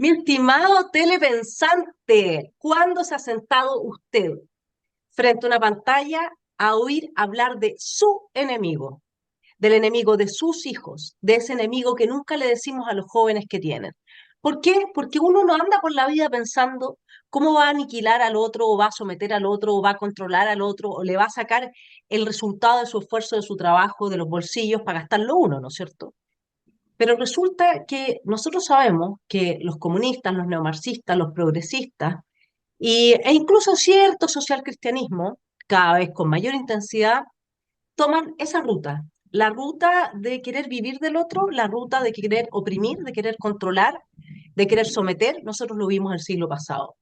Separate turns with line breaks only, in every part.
Mi estimado telepensante, ¿cuándo se ha sentado usted frente a una pantalla a oír hablar de su enemigo, del enemigo de sus hijos, de ese enemigo que nunca le decimos a los jóvenes que tienen? ¿Por qué? Porque uno no anda por la vida pensando cómo va a aniquilar al otro, o va a someter al otro, o va a controlar al otro, o le va a sacar el resultado de su esfuerzo, de su trabajo, de los bolsillos para gastarlo uno, ¿no es cierto? Pero resulta que nosotros sabemos que los comunistas, los neomarxistas, los progresistas e incluso cierto socialcristianismo, cada vez con mayor intensidad, toman esa ruta, la ruta de querer vivir del otro, la ruta de querer oprimir, de querer controlar, de querer someter. Nosotros lo vimos el siglo pasado.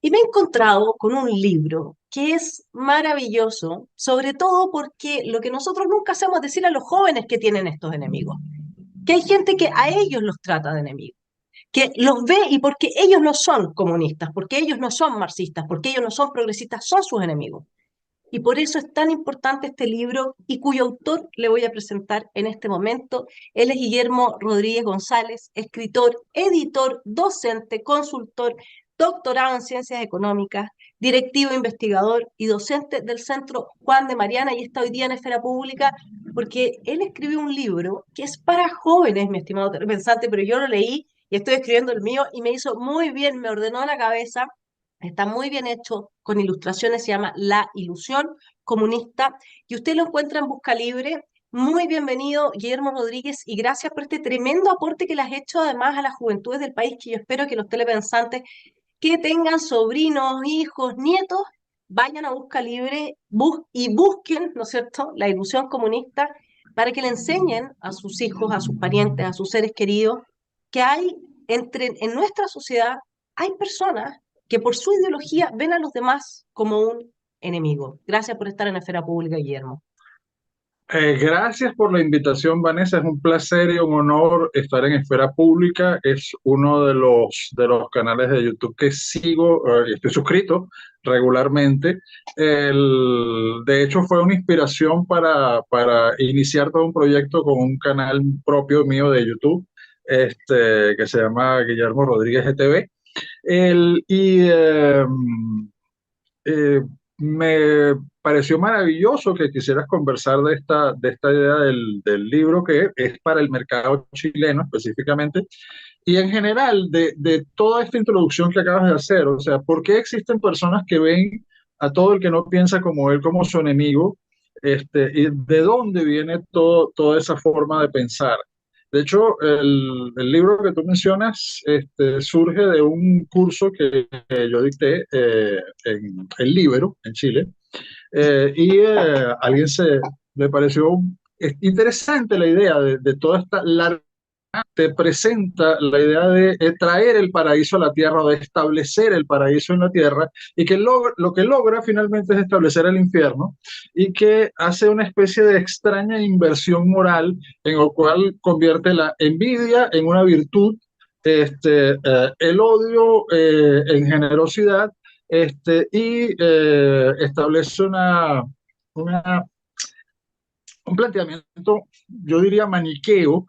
Y me he encontrado con un libro que es maravilloso, sobre todo porque lo que nosotros nunca hacemos es decir a los jóvenes que tienen estos enemigos, que hay gente que a ellos los trata de enemigos, que los ve y porque ellos no son comunistas, porque ellos no son marxistas, porque ellos no son progresistas, son sus enemigos. Y por eso es tan importante este libro y cuyo autor le voy a presentar en este momento. Él es Guillermo Rodríguez González, escritor, editor, docente, consultor, doctorado en ciencias económicas, directivo investigador y docente del Centro Juan de Mariana, y está hoy día en Esfera Pública porque él escribió un libro que es para jóvenes, mi estimado pensante, pero yo lo leí y estoy escribiendo el mío y me hizo muy bien, me ordenó la cabeza. Está muy bien hecho, con ilustraciones, se llama La Ilusión Comunista, y usted lo encuentra en Busca Libre. Muy bienvenido, Guillermo Rodríguez, y gracias por este tremendo aporte que le has hecho además a las juventudes del país, que yo espero que los telepensantes que tengan sobrinos, hijos, nietos, vayan a Busca Libre y busquen, ¿no es cierto?, La Ilusión Comunista, para que le enseñen a sus hijos, a sus parientes, a sus seres queridos, que hay en nuestra sociedad, hay personas que por su ideología ven a los demás como un enemigo. Gracias por estar en la esfera pública, Guillermo.
Gracias por la invitación, Vanessa. Es un placer y un honor estar en Esfera Pública. Es uno de los canales de YouTube que sigo, estoy suscrito regularmente. De hecho, fue una inspiración para iniciar todo un proyecto con un canal propio mío de YouTube, que se llama Guillermo Rodríguez GTV. El, y eh, Me pareció maravilloso que quisieras conversar de esta idea del libro que es para el mercado chileno específicamente y en general de toda esta introducción que acabas de hacer. O sea, ¿por qué existen personas que ven a todo el que no piensa como él como su enemigo? ¿Y de dónde viene toda esa forma de pensar? De hecho, el libro que tú mencionas surge de un curso que yo dicté en Libero, en Chile, alguien le pareció interesante la idea de toda esta larga, te presenta la idea de traer el paraíso a la tierra o de establecer el paraíso en la tierra y que lo que logra finalmente es establecer el infierno y que hace una especie de extraña inversión moral en lo cual convierte la envidia en una virtud, el odio en generosidad, establece una un planteamiento, yo diría maniqueo,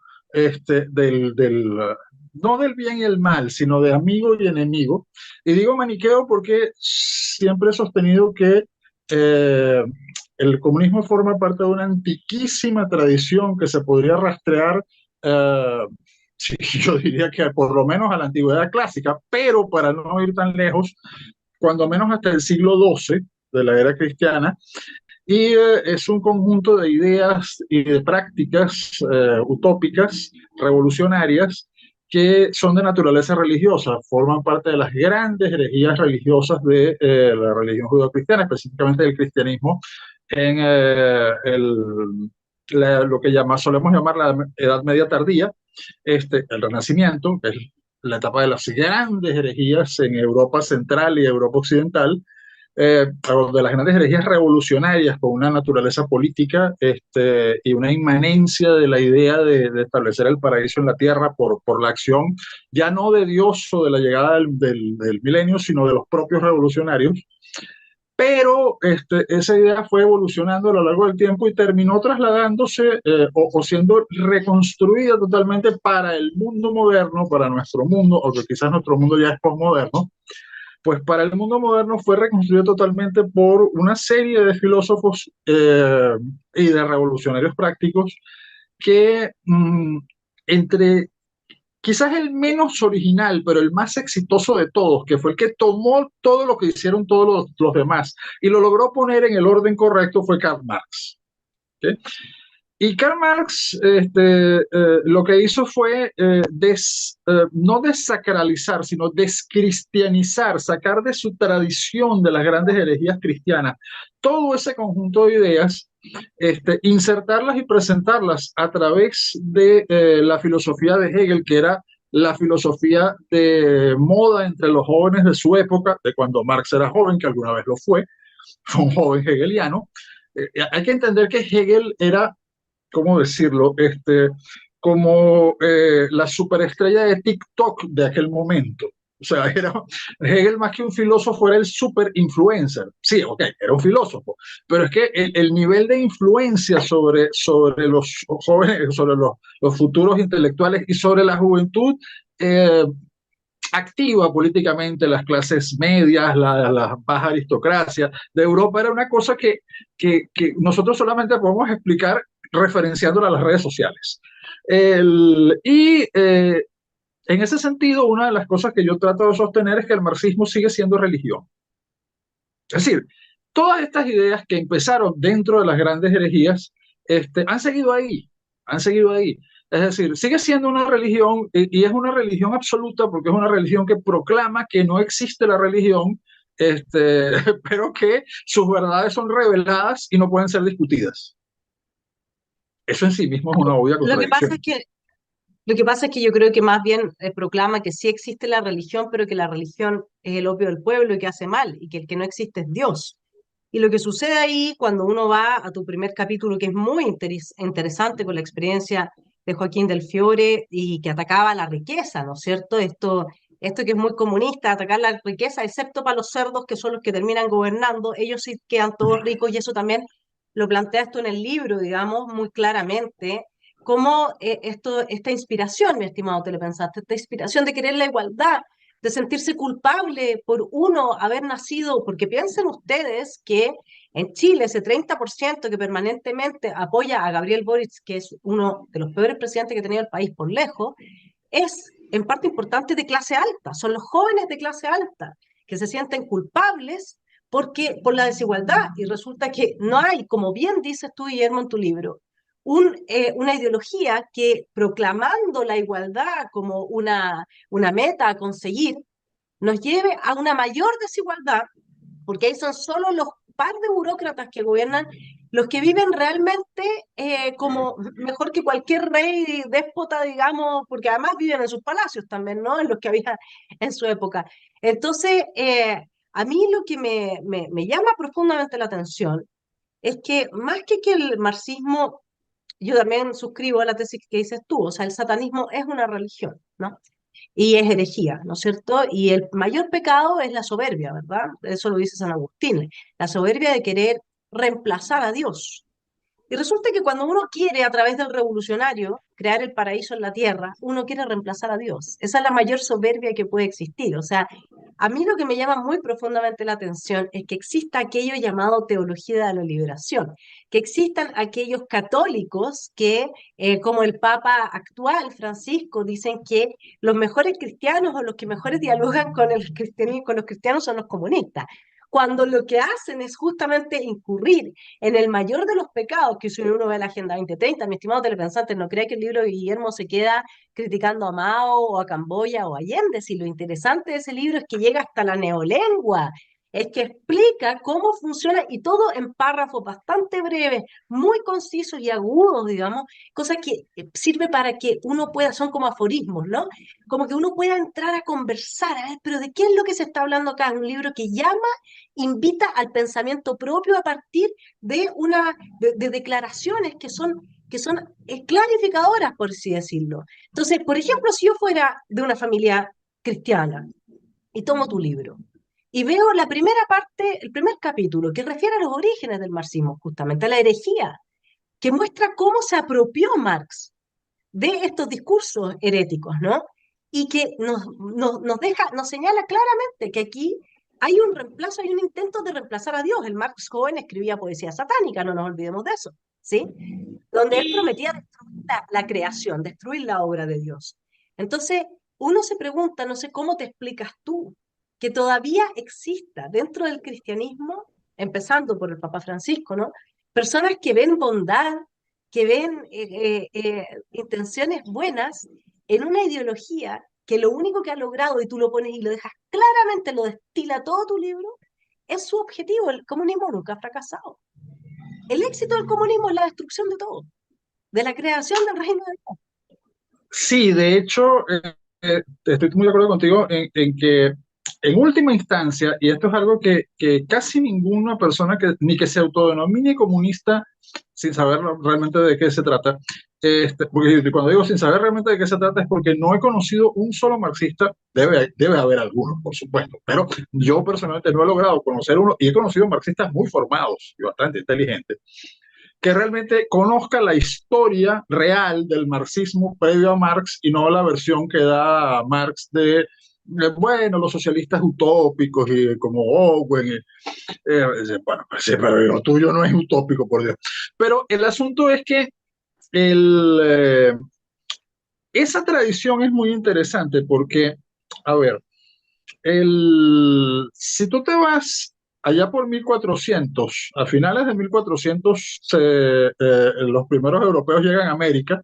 no del bien y el mal, sino de amigo y enemigo. Y digo maniqueo porque siempre he sostenido que eh, el comunismo forma parte de una antiquísima tradición que se podría rastrear, eh, sí, yo diría que por lo menos a la antigüedad clásica, pero para no ir tan lejos, cuando menos hasta el siglo XII de la era cristiana, y es un conjunto de ideas y de prácticas utópicas, revolucionarias, que son de naturaleza religiosa, forman parte de las grandes herejías religiosas de la religión judeocristiana, específicamente del cristianismo, en lo que solemos llamar la Edad Media tardía, el Renacimiento, que es la etapa de las grandes herejías en Europa Central y Europa Occidental, de las grandes herejías revolucionarias con una naturaleza política y una inmanencia de la idea de establecer el paraíso en la tierra por la acción ya no de Dios o de la llegada del milenio, sino de los propios revolucionarios. Pero esa idea fue evolucionando a lo largo del tiempo y terminó trasladándose o siendo reconstruida totalmente para el mundo moderno, para nuestro mundo, o que quizás nuestro mundo ya es postmoderno. Pues para el mundo moderno fue reconstruido totalmente por una serie de filósofos y de revolucionarios prácticos que entre quizás el menos original, pero el más exitoso de todos, que fue el que tomó todo lo que hicieron todos los demás y lo logró poner en el orden correcto, fue Karl Marx. ¿Okay? Y Karl Marx lo que hizo fue no desacralizar, sino descristianizar, sacar de su tradición de las grandes herejías cristianas todo ese conjunto de ideas, insertarlas y presentarlas a través de la filosofía de Hegel, que era la filosofía de moda entre los jóvenes de su época, de cuando Marx era joven, que alguna vez lo fue un joven hegeliano. Hay que entender que Hegel era, ¿cómo decirlo? Como la superestrella de TikTok de aquel momento. O sea, Hegel más que un filósofo era el super influencer. Sí, ok, era un filósofo, pero es que el nivel de influencia sobre los jóvenes, sobre los futuros intelectuales y sobre la juventud eh, activa políticamente las clases medias, la baja aristocracia de Europa, era una cosa que nosotros solamente podemos explicar referenciándola a las redes sociales. En ese sentido, una de las cosas que yo trato de sostener es que el marxismo sigue siendo religión. Es decir, todas estas ideas que empezaron dentro de las grandes herejías han seguido ahí, han seguido ahí. Es decir, sigue siendo una religión y es una religión absoluta porque es una religión que proclama que no existe la religión, pero que sus verdades son reveladas y no pueden ser discutidas. Eso en sí mismo es una obvia
Lo que pasa es
contradicción.
que Lo que pasa es que yo creo que más bien proclama que sí existe la religión, pero que la religión es el opio del pueblo y que hace mal, y que el que no existe es Dios. Y lo que sucede ahí cuando uno va a tu primer capítulo, que es muy interesante con la experiencia de Joaquín del Fiore y que atacaba la riqueza, ¿no es cierto? Esto que es muy comunista, atacar la riqueza, excepto para los cerdos que son los que terminan gobernando, ellos sí quedan todos ricos y eso también lo plantea esto en el libro, digamos, muy claramente cómo esta inspiración, mi estimado telepensante, esta inspiración de querer la igualdad, de sentirse culpable por uno haber nacido, porque piensen ustedes que en Chile ese 30% que permanentemente apoya a Gabriel Boric, que es uno de los peores presidentes que ha tenido el país por lejos, es en parte importante de clase alta, son los jóvenes de clase alta que se sienten culpables por la desigualdad y resulta que no hay, como bien dices tú, Guillermo, en tu libro, una ideología que proclamando la igualdad como una meta a conseguir, nos lleve a una mayor desigualdad, porque ahí son solo los par de burócratas que gobiernan los que viven realmente como mejor que cualquier rey déspota, digamos, porque además viven en sus palacios también, ¿no? En los que había en su época. Entonces, a mí lo que me llama profundamente la atención es que más que el marxismo, yo también suscribo a la tesis que dices tú, o sea, el satanismo es una religión, ¿no? Y es herejía, ¿no es cierto? Y el mayor pecado es la soberbia, ¿verdad? Eso lo dice San Agustín, la soberbia de querer reemplazar a Dios. Y resulta que cuando uno quiere, a través del revolucionario, crear el paraíso en la tierra, uno quiere reemplazar a Dios. Esa es la mayor soberbia que puede existir. O sea, a mí lo que me llama muy profundamente la atención es que exista aquello llamado teología de la liberación, que existan aquellos católicos que, como el Papa actual, Francisco, dicen que los mejores cristianos o los que mejores dialogan con el cristianismo, con los cristianos son los comunistas. cuando lo que hacen es justamente incurrir en el mayor de los pecados, que si uno ve la Agenda 2030, mi estimado telepensante, no crea que el libro de Guillermo se queda criticando a Mao o a Camboya o a Allende, si lo interesante de ese libro es que llega hasta la neolengua, es que explica cómo funciona y todo en párrafos bastante breves, muy concisos y agudos, digamos, cosas que sirve para que uno pueda, son como aforismos, ¿no? Como que uno pueda entrar a conversar, a ver, pero ¿de qué es lo que se está hablando acá? Es un libro que llama, invita al pensamiento propio a partir de de declaraciones que son clarificadoras, por así decirlo. Entonces, por ejemplo, si yo fuera de una familia cristiana y tomo tu libro y veo la primera parte, el primer capítulo, que refiere a los orígenes del marxismo, justamente a la herejía, que muestra cómo se apropió Marx de estos discursos heréticos, ¿no? Y que nos deja, nos señala claramente que aquí hay un reemplazo, hay un intento de reemplazar a Dios. El Marx joven escribía poesía satánica, no nos olvidemos de eso, ¿sí? Donde él prometía destruir la creación, destruir la obra de Dios. Entonces, uno se pregunta, no sé cómo te explicas tú, que todavía exista dentro del cristianismo, empezando por el Papa Francisco, ¿no? Personas que ven bondad, que ven intenciones buenas en una ideología que lo único que ha logrado, y tú lo pones y lo dejas claramente, lo destila todo tu libro, es su objetivo. El comunismo nunca ha fracasado. El éxito del comunismo es la destrucción de todo, de la creación del reino de Dios.
Sí, de hecho, estoy muy de acuerdo contigo en que en última instancia, y esto es algo que casi ninguna persona que ni que se autodenomine comunista sin saber realmente de qué se trata, porque cuando digo sin saber realmente de qué se trata es porque no he conocido un solo marxista, debe haber algunos, por supuesto, pero yo personalmente no he logrado conocer uno y he conocido marxistas muy formados y bastante inteligentes que realmente conozca la historia real del marxismo previo a Marx y no la versión que da Marx bueno, los socialistas utópicos y como Owen. Bueno, pues sí, pero lo tuyo no es utópico, por Dios. Pero el asunto es que el, esa tradición es muy interesante porque, a ver, si tú te vas allá por 1400, a finales de 1400, los primeros europeos llegan a América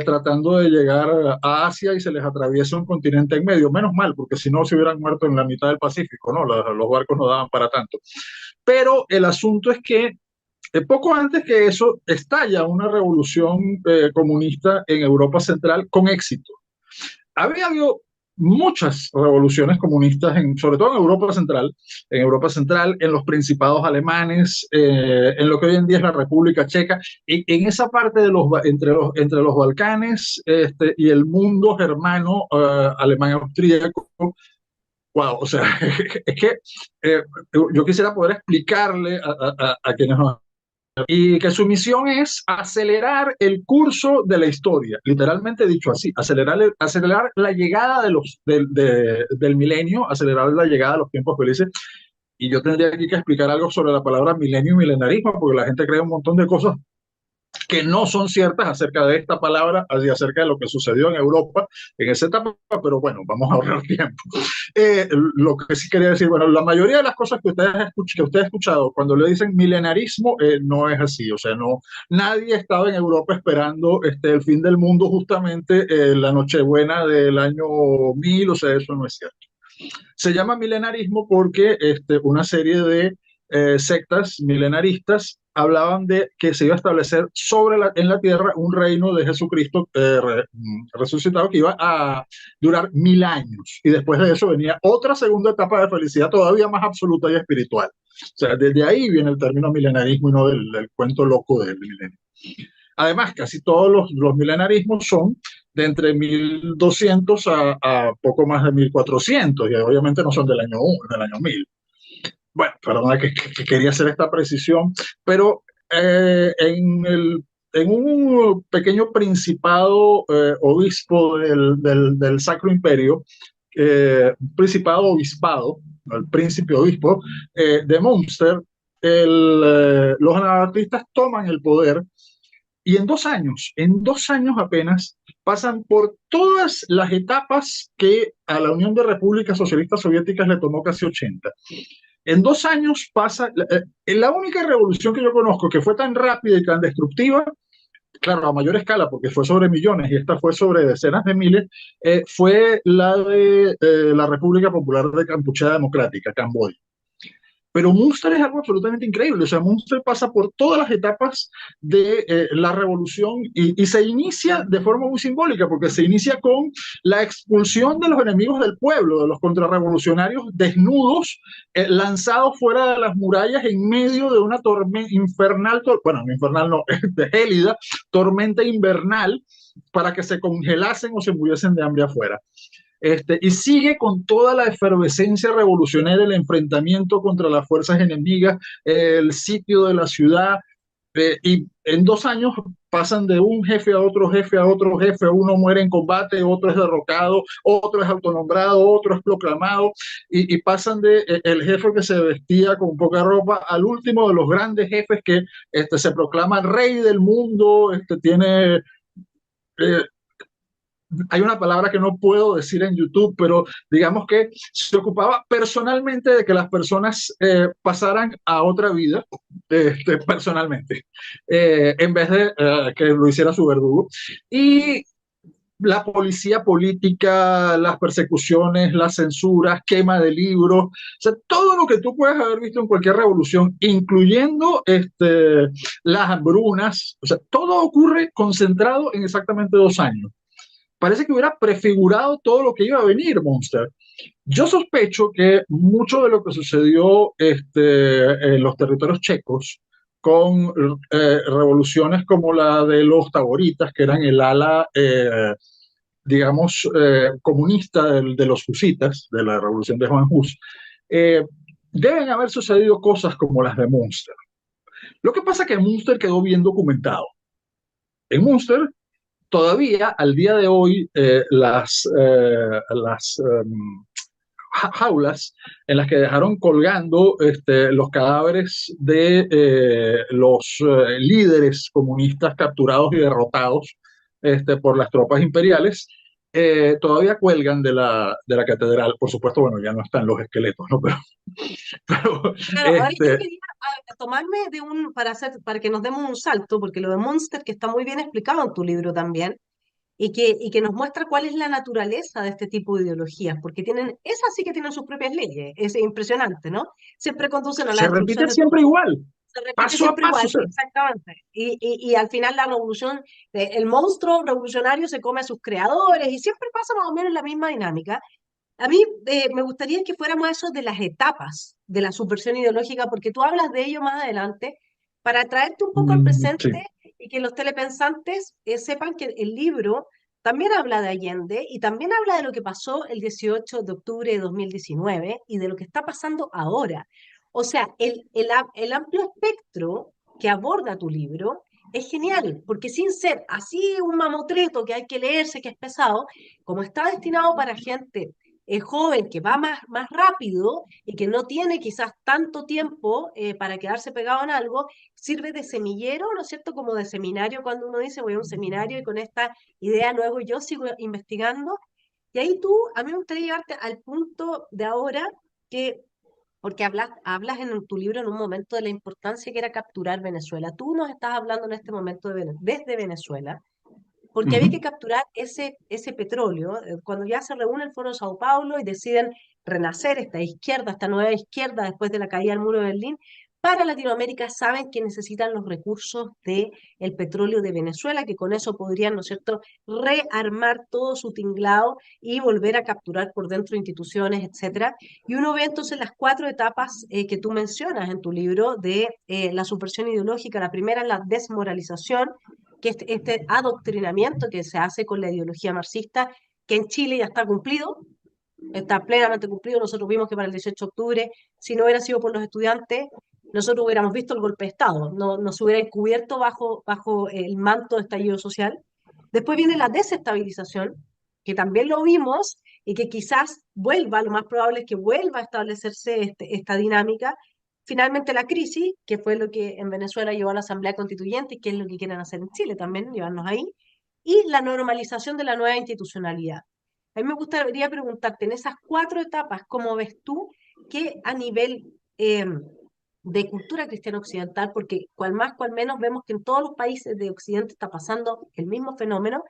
tratando de llegar a Asia y se les atraviesa un continente en medio. Menos mal, porque si no se hubieran muerto en la mitad del Pacífico, ¿no? Los barcos no daban para tanto. Pero el asunto es que poco antes que eso estalla una revolución comunista en Europa Central con éxito. Había habido muchas revoluciones comunistas, sobre todo en Europa Central, en los principados alemanes, en lo que hoy en día es la República Checa, en esa parte entre los Balcanes y el mundo germano, alemán austríaco. Wow, o sea, es que yo quisiera poder explicarle a quienes nos y que su misión es acelerar el curso de la historia, literalmente dicho así, acelerar la llegada del milenio, acelerar la llegada de los tiempos felices. Y yo tendría aquí que explicar algo sobre la palabra milenio y milenarismo, porque la gente cree un montón de cosas que no son ciertas acerca de esta palabra y acerca de lo que sucedió en Europa en esa etapa, pero bueno, vamos a ahorrar tiempo. Lo que sí quería decir, bueno, la mayoría de las cosas que usted ha escuchado cuando le dicen milenarismo no es así, o sea, no, nadie estaba en Europa esperando el fin del mundo justamente la Nochebuena del año 1000, o sea, eso no es cierto. Se llama milenarismo porque una serie de sectas milenaristas hablaban de que se iba a establecer en la tierra un reino de Jesucristo resucitado que iba a durar 1000 años. Y después de eso venía otra segunda etapa de felicidad todavía más absoluta y espiritual. O sea, desde ahí viene el término milenarismo y no del cuento loco del milenio. Además, casi todos los milenarismos son de entre 1200 a poco más de 1400, y obviamente no son del año 1, del año 1000. Bueno, perdona que quería hacer esta precisión, pero en un pequeño principado obispo del Sacro Imperio, principado obispado, el príncipe obispo de Münster, los anabaptistas toman el poder y en 2 años apenas, pasan por todas las etapas que a la Unión de Repúblicas Socialistas Soviéticas le tomó casi 80. En 2 años pasa, la única revolución que yo conozco que fue tan rápida y tan destructiva, claro, a mayor escala, porque fue sobre millones y esta fue sobre decenas de miles, fue la de la República Popular de Kampuchea Democrática, Camboya. Pero Munster es algo absolutamente increíble. O sea, Munster pasa por todas las etapas de la revolución y se inicia de forma muy simbólica, porque se inicia con la expulsión de los enemigos del pueblo, de los contrarrevolucionarios desnudos, lanzados fuera de las murallas en medio de una tormenta infernal, bueno, infernal no, de gélida, tormenta invernal, para que se congelasen o se muriesen de hambre afuera. Y sigue con toda la efervescencia revolucionaria, el enfrentamiento contra las fuerzas enemigas, el sitio de la ciudad, y en 2 años pasan de un jefe a otro jefe a otro jefe, uno muere en combate, otro es derrocado, otro es autonombrado, otro es proclamado, y pasan de el jefe que se vestía con poca ropa al último de los grandes jefes que se proclama rey del mundo, tiene hay una palabra que no puedo decir en YouTube, pero digamos que se ocupaba personalmente de que las personas pasaran a otra vida, personalmente, en vez de que lo hiciera su verdugo. Y la policía política, las persecuciones, las censuras, quema de libros, o sea, todo lo que tú puedes haber visto en cualquier revolución, incluyendo las hambrunas, o sea, todo ocurre concentrado en exactamente 2 años. Parece que hubiera prefigurado todo lo que iba a venir, Monster. Yo sospecho que mucho de lo que sucedió en los territorios checos con revoluciones como la de los taboritas, que eran el ala, digamos, comunista de los husitas, de la revolución de Juan Hus, eh, deben haber sucedido cosas como las de Munster. Lo que pasa es que Munster quedó bien documentado. En Munster todavía al día de hoy jaulas en las que dejaron colgando los cadáveres de los líderes comunistas capturados y derrotados por las tropas imperiales, todavía cuelgan de la catedral. Por supuesto, bueno, ya no están los esqueletos, ¿no? Pero
Claro, ahora yo quería tomarme de para que nos demos un salto, porque lo de Munster, que está muy bien explicado en tu libro también, y que nos muestra cuál es la naturaleza de este tipo de ideologías, porque esas sí que tienen sus propias leyes, es impresionante, ¿no? Siempre conducen a la
se
destrucción
repite
de
siempre
todo,
igual,
se repite
paso a
siempre
paso.
igual, exactamente. Y al final la revolución, el monstruo revolucionario se come a sus creadores y siempre pasa más o menos la misma dinámica. A mí me gustaría que fuéramos a eso de las etapas de la subversión ideológica, porque tú hablas de ello más adelante, para traerte un poco al
Sí.
presente y que los telepensantes sepan que el libro también habla de Allende y también habla de lo que pasó el 18 de octubre de 2019 y de lo que está pasando ahora. O sea, el amplio espectro que aborda tu libro es genial, porque sin ser así un mamotreto que hay que leerse, que es pesado, como está destinado para gente joven que va más rápido y que no tiene quizás tanto tiempo para quedarse pegado en algo, sirve de semillero, ¿no es cierto? Como de seminario cuando uno dice voy a un seminario y con esta idea luego yo sigo investigando. Y ahí tú, a mí me gustaría llevarte al punto de ahora que, porque hablas en tu libro en un momento de la importancia que era capturar Venezuela. Tú nos estás hablando en este momento desde Venezuela porque había que
Ujú.
capturar ese petróleo, cuando ya se reúne el Foro de Sao Paulo y deciden renacer esta izquierda, esta nueva izquierda después de la caída del muro de Berlín, para Latinoamérica saben que necesitan los recursos del petróleo de Venezuela, que con eso podrían, ¿no es cierto?, rearmar todo su tinglado y volver a capturar por dentro instituciones, etcétera. Y uno ve entonces las 4 etapas que tú mencionas en tu libro de la subversión ideológica. La primera es la desmoralización, que este adoctrinamiento que se hace con la ideología marxista, que en Chile ya está plenamente cumplido. Nosotros vimos que para el 18 de octubre, si no hubiera sido por los estudiantes, nosotros hubiéramos visto el golpe de Estado, no nos hubiera encubierto bajo el manto de estallido social. Después viene la desestabilización, que también lo vimos y que quizás vuelva, lo más probable es que vuelva a establecerse esta dinámica. Finalmente la crisis, que fue lo que en Venezuela llevó a la Asamblea Constituyente y que es lo que quieren hacer en Chile también, llevarnos ahí, y la normalización de la nueva institucionalidad. A mí me gustaría preguntarte, en esas 4 etapas, ¿cómo ves tú que a nivel de cultura cristiana occidental, porque cual más, cual menos, vemos que en todos los países de Occidente está pasando el mismo fenómeno.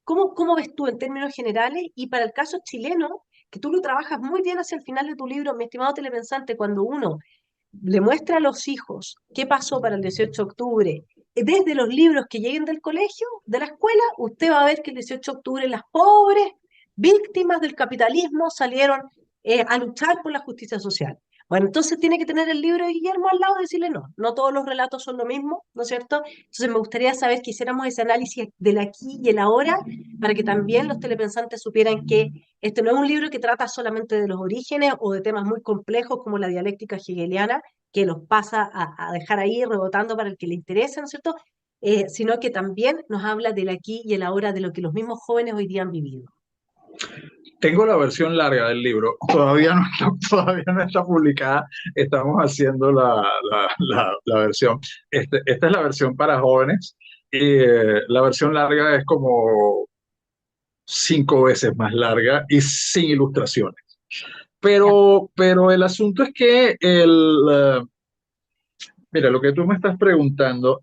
¿Cómo ves tú en términos generales? Y para el caso chileno, que tú lo trabajas muy bien hacia el final de tu libro, mi estimado telepensante, cuando uno le muestra a los hijos qué pasó para el 18 de octubre, desde los libros que lleguen del colegio, de la escuela, usted va a ver que el 18 de octubre las pobres víctimas del capitalismo salieron a luchar por la justicia social. Bueno, entonces tiene que tener el libro de Guillermo al lado y decirle no, no todos los relatos son lo mismo, ¿no es cierto? Entonces me gustaría saber que hiciéramos ese análisis del aquí y el ahora para que también los telepensantes supieran que este no es un libro que trata solamente de los orígenes o de temas muy complejos como la dialéctica hegeliana, que los pasa a dejar ahí rebotando para el que le interese, ¿no es cierto? Sino que también nos habla del aquí y el ahora de lo que los mismos jóvenes hoy día han vivido.
Tengo la versión larga del libro, todavía no está publicada, estamos haciendo la versión. Esta es la versión para jóvenes y la versión larga es como 5 veces más larga y sin ilustraciones.
Ya.
Pero el asunto es que mira, lo que tú me estás preguntando,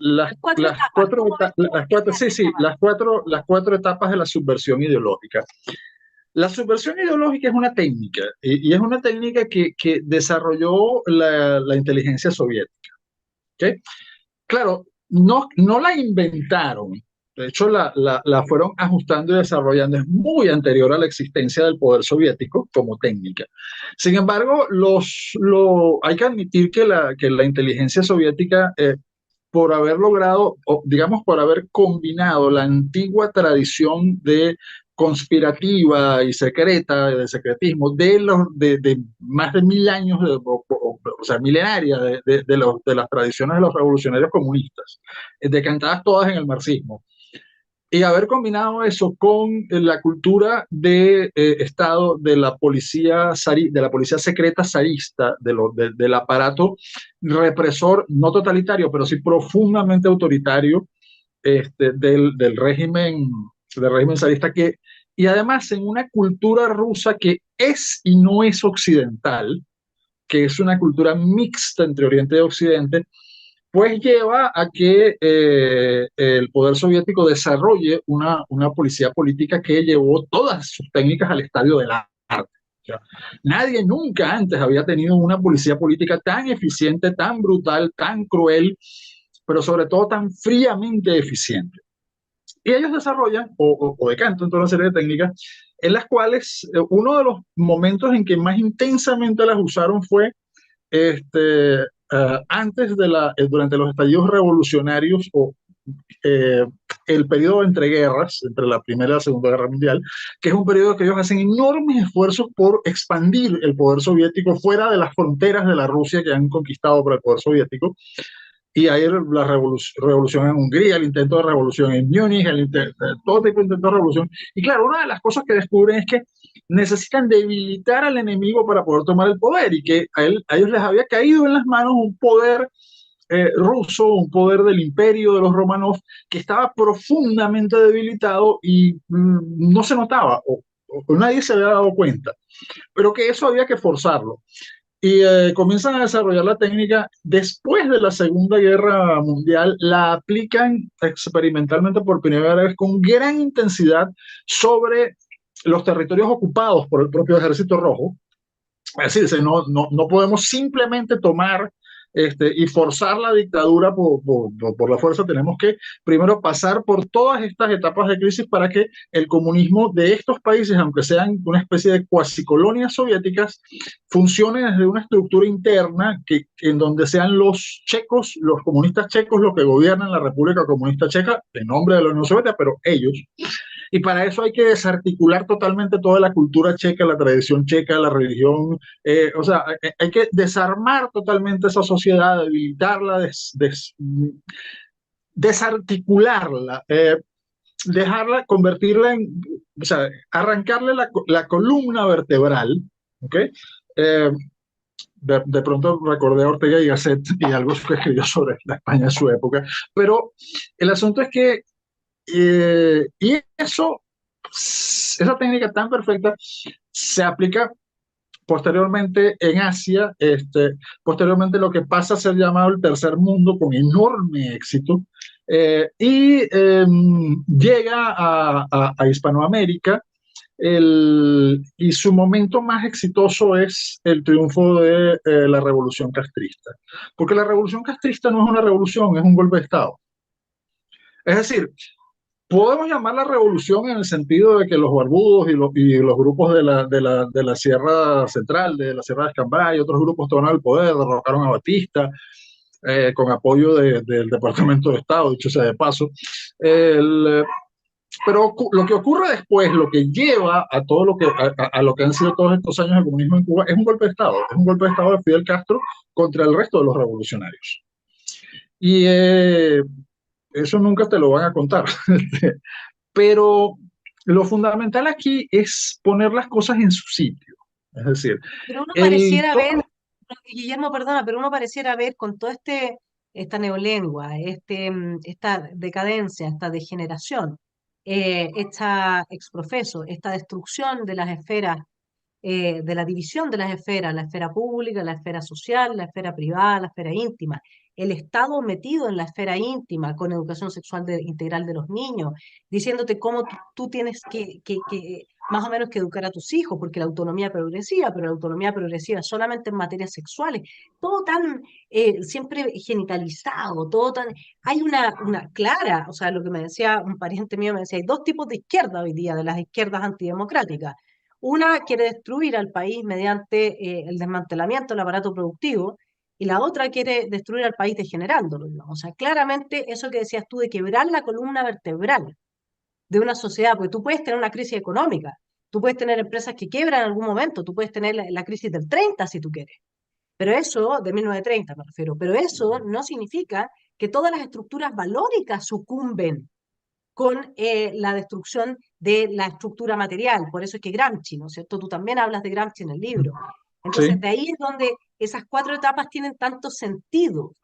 Las cuatro etapas, ¿cómo ves tú
sí,
esta
sí,
parte?
las cuatro etapas de la subversión ideológica. La subversión ideológica es una técnica y es una técnica que desarrolló la inteligencia soviética. ¿Ok? Claro, no la inventaron. De hecho, la fueron ajustando y desarrollando. Es muy anterior a la existencia del poder soviético como técnica. Sin embargo, hay que admitir que la inteligencia soviética, por haber logrado, o digamos, por haber combinado la antigua tradición de conspirativa y secreta, de secretismo, de más de 1000 años, o sea, milenaria, de las tradiciones de los revolucionarios comunistas, decantadas todas en el marxismo. Y haber combinado eso con la cultura de Estado de la policía de la policía secreta zarista, del aparato represor, no totalitario, pero sí profundamente autoritario, del régimen zarista, y además en una cultura rusa que es y no es occidental, que es una cultura mixta entre Oriente y Occidente, pues lleva a que el poder soviético desarrolle una policía política que llevó todas sus técnicas al estadio del arte. O sea, nadie nunca antes había tenido una policía política tan eficiente, tan brutal, tan cruel, pero sobre todo tan fríamente eficiente. Y ellos desarrollan o decantan toda una serie de técnicas en las cuales uno de los momentos en que más intensamente las usaron fue durante los estallidos revolucionarios eh, el periodo entre guerras, entre la Primera y la Segunda Guerra Mundial, que es un periodo que ellos hacen enormes esfuerzos por expandir el poder soviético fuera de las fronteras de la Rusia que han conquistado por el poder soviético. Y hay la revolución en Hungría, el intento de revolución en Múnich, todo tipo de intento de revolución. Y claro, una de las cosas que descubren es que necesitan debilitar al enemigo para poder tomar el poder y que a ellos les había caído en las manos un poder ruso, un poder del imperio de los Romanov que estaba profundamente debilitado y no se notaba o nadie se había dado cuenta, pero que eso había que forzarlo y comienzan a desarrollar la técnica después de la Segunda Guerra Mundial, la aplican experimentalmente por primera vez con gran intensidad sobre los territorios ocupados por el propio Ejército Rojo. Es decir, no podemos simplemente tomar y forzar la dictadura por la fuerza. Tenemos que primero pasar por todas estas etapas de crisis para que el comunismo de estos países, aunque sean una especie de cuasicolonias soviéticas, funcione desde una estructura interna en donde sean los checos, los comunistas checos, los que gobiernan la República Comunista Checa en nombre de la Unión Soviética, pero ellos. Y para eso hay que desarticular totalmente toda la cultura checa, la tradición checa, la religión. O sea, hay que desarmar totalmente esa sociedad, debilitarla, desarticularla, dejarla, convertirla o sea, arrancarle la columna vertebral, ¿ok? Eh, de pronto recordé a Ortega y Gasset y algo que escribió sobre la España de su época, pero el asunto es que y esa técnica tan perfecta se aplica posteriormente en Asia, posteriormente lo que pasa a ser llamado el tercer mundo con enorme éxito, llega a Hispanoamérica. Y su momento más exitoso es el triunfo de la revolución castrista, porque la revolución castrista no es una revolución, es un golpe de Estado. Es decir, podemos llamarla revolución en el sentido de que los barbudos y los grupos de la Sierra Central, de la Sierra de Escambray y otros grupos tomaron el poder, derrocaron a Batista, con apoyo del Departamento de Estado, dicho sea de paso. Pero lo que ocurre después, lo que lleva a todo a lo que han sido todos estos años de comunismo en Cuba, es un golpe de Estado. Es un golpe de Estado de Fidel Castro contra el resto de los revolucionarios. Y eso nunca te lo van a contar. Pero lo fundamental aquí es poner las cosas en su sitio. Es decir,
Pero uno pareciera ver, Guillermo, perdona, pero uno pareciera ver con toda esta neolengua, esta decadencia, esta degeneración, esta exprofeso, esta destrucción de las esferas, de la división de las esferas, la esfera pública, la esfera social, la esfera privada, la esfera íntima, el Estado metido en la esfera íntima con educación sexual integral de los niños, diciéndote cómo tú tienes que más o menos que educar a tus hijos, porque la autonomía progresiva, pero la autonomía progresiva solamente en materias sexuales, todo tan siempre genitalizado, todo tan... Hay una clara, o sea, lo que me decía un pariente mío, me decía, hay dos tipos de izquierda hoy día, de las izquierdas antidemocráticas. Una quiere destruir al país mediante el desmantelamiento del aparato productivo y la otra quiere destruir al país degenerándolo, digamos. O sea, claramente eso que decías tú de quebrar la columna vertebral de una sociedad, porque tú puedes tener una crisis económica, tú puedes tener empresas que quiebran en algún momento, tú puedes tener la crisis del 30 si tú quieres, pero eso, de 1930 me refiero, pero eso no significa que todas las estructuras valóricas sucumben con la destrucción de la estructura material. Por eso es que Gramsci, ¿no es cierto? Tú también hablas de Gramsci en el libro. Entonces,
sí,
de ahí es donde esas cuatro etapas tienen tanto sentido,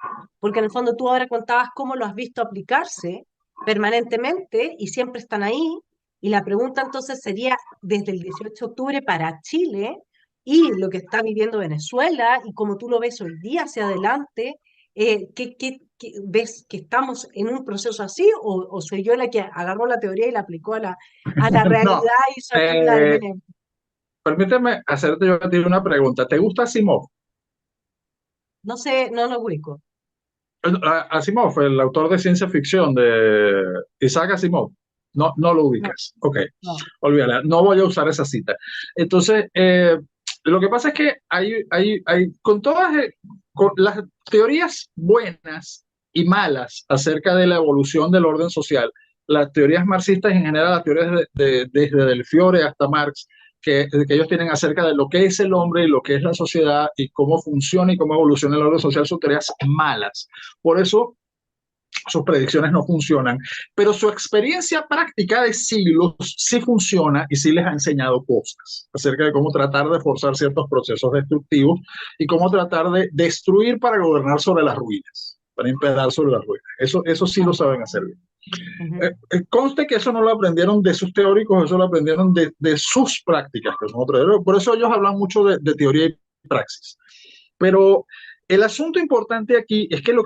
porque en el fondo tú ahora contabas cómo lo has visto aplicarse permanentemente y siempre están ahí. Y la pregunta entonces sería, desde el 18 de octubre para Chile y lo que está viviendo Venezuela y como tú lo ves hoy día hacia adelante, ves que estamos en un proceso así o soy yo la que agarró la teoría y la aplicó a la
no.
realidad y hizo aquí una
Eh,
hermenéutica?
Permíteme hacerte yo a ti una pregunta. ¿Te gusta Asimov?
No sé, no lo ubico.
Asimov, el autor de ciencia ficción de Isaac Asimov. No, no lo
No,
ubicas. Ok,
no.
olvídala. No voy a usar esa cita. Entonces, lo que pasa es que con todas con las teorías buenas y malas acerca de la evolución del orden social, las teorías marxistas en general, las teorías desde Del Fiore hasta Marx, que ellos tienen acerca de lo que es el hombre y lo que es la sociedad y cómo funciona y cómo evoluciona el orden social, son teorías malas. Por eso sus predicciones no funcionan, pero su experiencia práctica de siglos sí funciona y sí les ha enseñado cosas acerca de cómo tratar de forzar ciertos procesos destructivos y cómo tratar de destruir para gobernar sobre las ruinas, para imperar sobre las ruinas. Eso sí lo
No.
saben hacer bien.
Ujú.
Conste que eso no lo aprendieron de sus teóricos, eso lo aprendieron de sus prácticas, que son otros. Por eso ellos hablan mucho de teoría y praxis. Pero el asunto importante aquí es que lo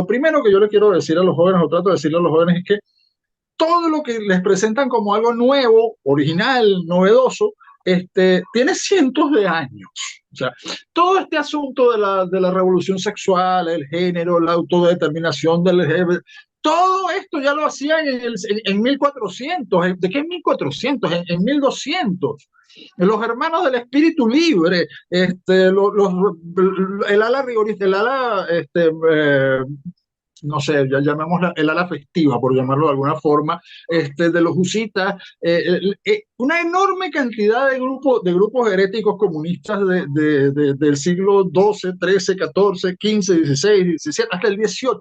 primero que yo le quiero decir a los jóvenes, o trato de decirle a los jóvenes, es que todo lo que les presentan como algo nuevo, original, novedoso, tiene cientos de años. O sea, todo este asunto de la revolución sexual, el género, la autodeterminación del género, todo esto ya lo hacían en 1400. ¿De qué 1400? En 1200. Los hermanos del espíritu libre, el ala rigorista, el ala no sé, ya llamémosla el ala festiva, por llamarlo de alguna forma, de los husitas, una enorme cantidad de grupos heréticos comunistas del siglo XII, XIII, XIV, XV, XVI, XVII, hasta el XVIII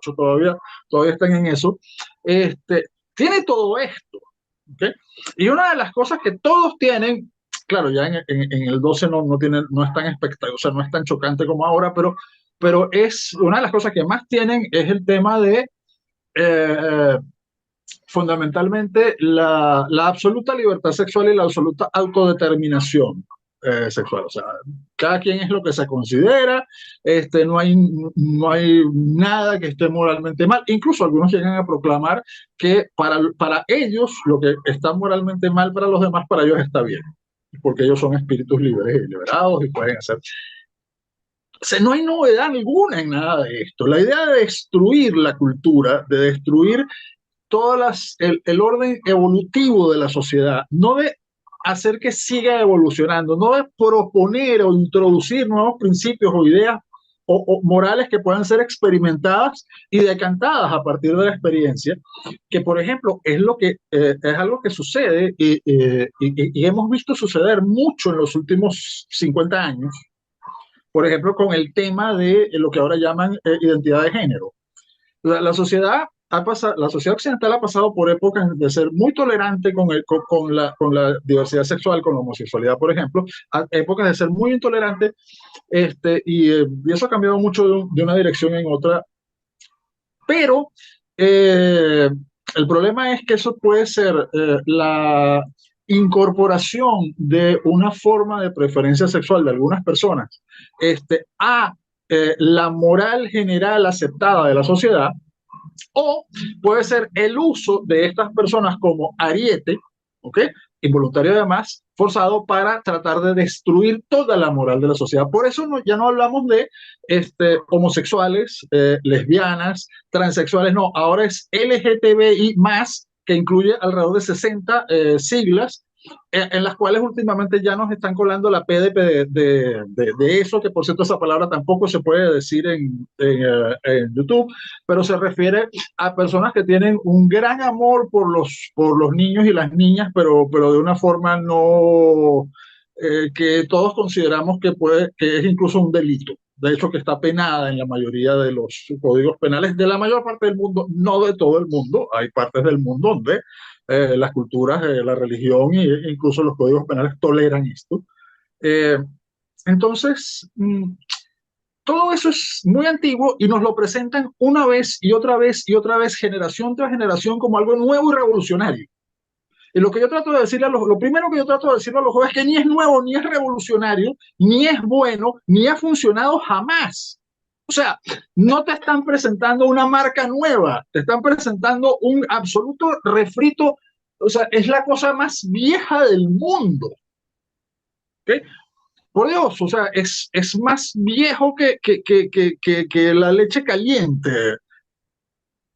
todavía están en eso. Tiene todo esto, ¿okay? Y una de las cosas que todos tienen, claro, ya en el 12 no es tan espectacular, o sea, no es tan chocante como ahora, pero es una de las cosas que más tienen es el tema de eh, fundamentalmente la absoluta libertad sexual y la absoluta autodeterminación. sexual. O sea, cada quien es lo que se considera, no hay nada que esté moralmente mal. Incluso algunos llegan a proclamar que para ellos lo que está moralmente mal para los demás, para ellos está bien, porque ellos son espíritus libres y liberados y pueden hacer. O sea, no hay novedad alguna en nada de esto. La idea de destruir la cultura, de destruir el orden evolutivo de la sociedad, no de hacer que siga evolucionando, no de proponer o introducir nuevos principios o ideas o morales que puedan ser experimentadas y decantadas a partir de la experiencia, que por ejemplo es algo que sucede y hemos visto suceder mucho en los últimos 50 años, por ejemplo con el tema de lo que ahora llaman identidad de género. La sociedad la sociedad occidental ha pasado por épocas de ser muy tolerante con la diversidad sexual, con la homosexualidad, por ejemplo, a épocas de ser muy intolerante, y eso ha cambiado mucho de una dirección en otra, pero el problema es que eso puede ser la incorporación de una forma de preferencia sexual de algunas personas a la moral general aceptada de la sociedad, o puede ser el uso de estas personas como ariete, ¿ok? Involuntario además, forzado para tratar de destruir toda la moral de la sociedad. Por eso ya no hablamos de homosexuales, lesbianas, transexuales, no, ahora es LGTBI más, que incluye alrededor de 60 siglas, en las cuales últimamente ya nos están colando la PDP de eso, que por cierto esa palabra tampoco se puede decir en YouTube, pero se refiere a personas que tienen un gran amor por los niños y las niñas, pero de una forma no que todos consideramos que es incluso un delito. De hecho, que está penada en la mayoría de los códigos penales de la mayor parte del mundo, no de todo el mundo. Hay partes del mundo donde las culturas, la religión e incluso los códigos penales toleran esto. Eh, entonces, todo eso es muy antiguo y nos lo presentan una vez y otra vez y otra vez, generación tras generación, como algo nuevo y revolucionario. Y lo que yo trato de decirle lo primero que yo trato de decirle a los jóvenes es que ni es nuevo, ni es revolucionario, ni es bueno, ni ha funcionado jamás. O sea, no te están presentando una marca nueva, te están presentando un absoluto refrito. O sea, es la cosa más vieja del mundo. ¿Okay? Por Dios, o sea, es más viejo que la leche caliente.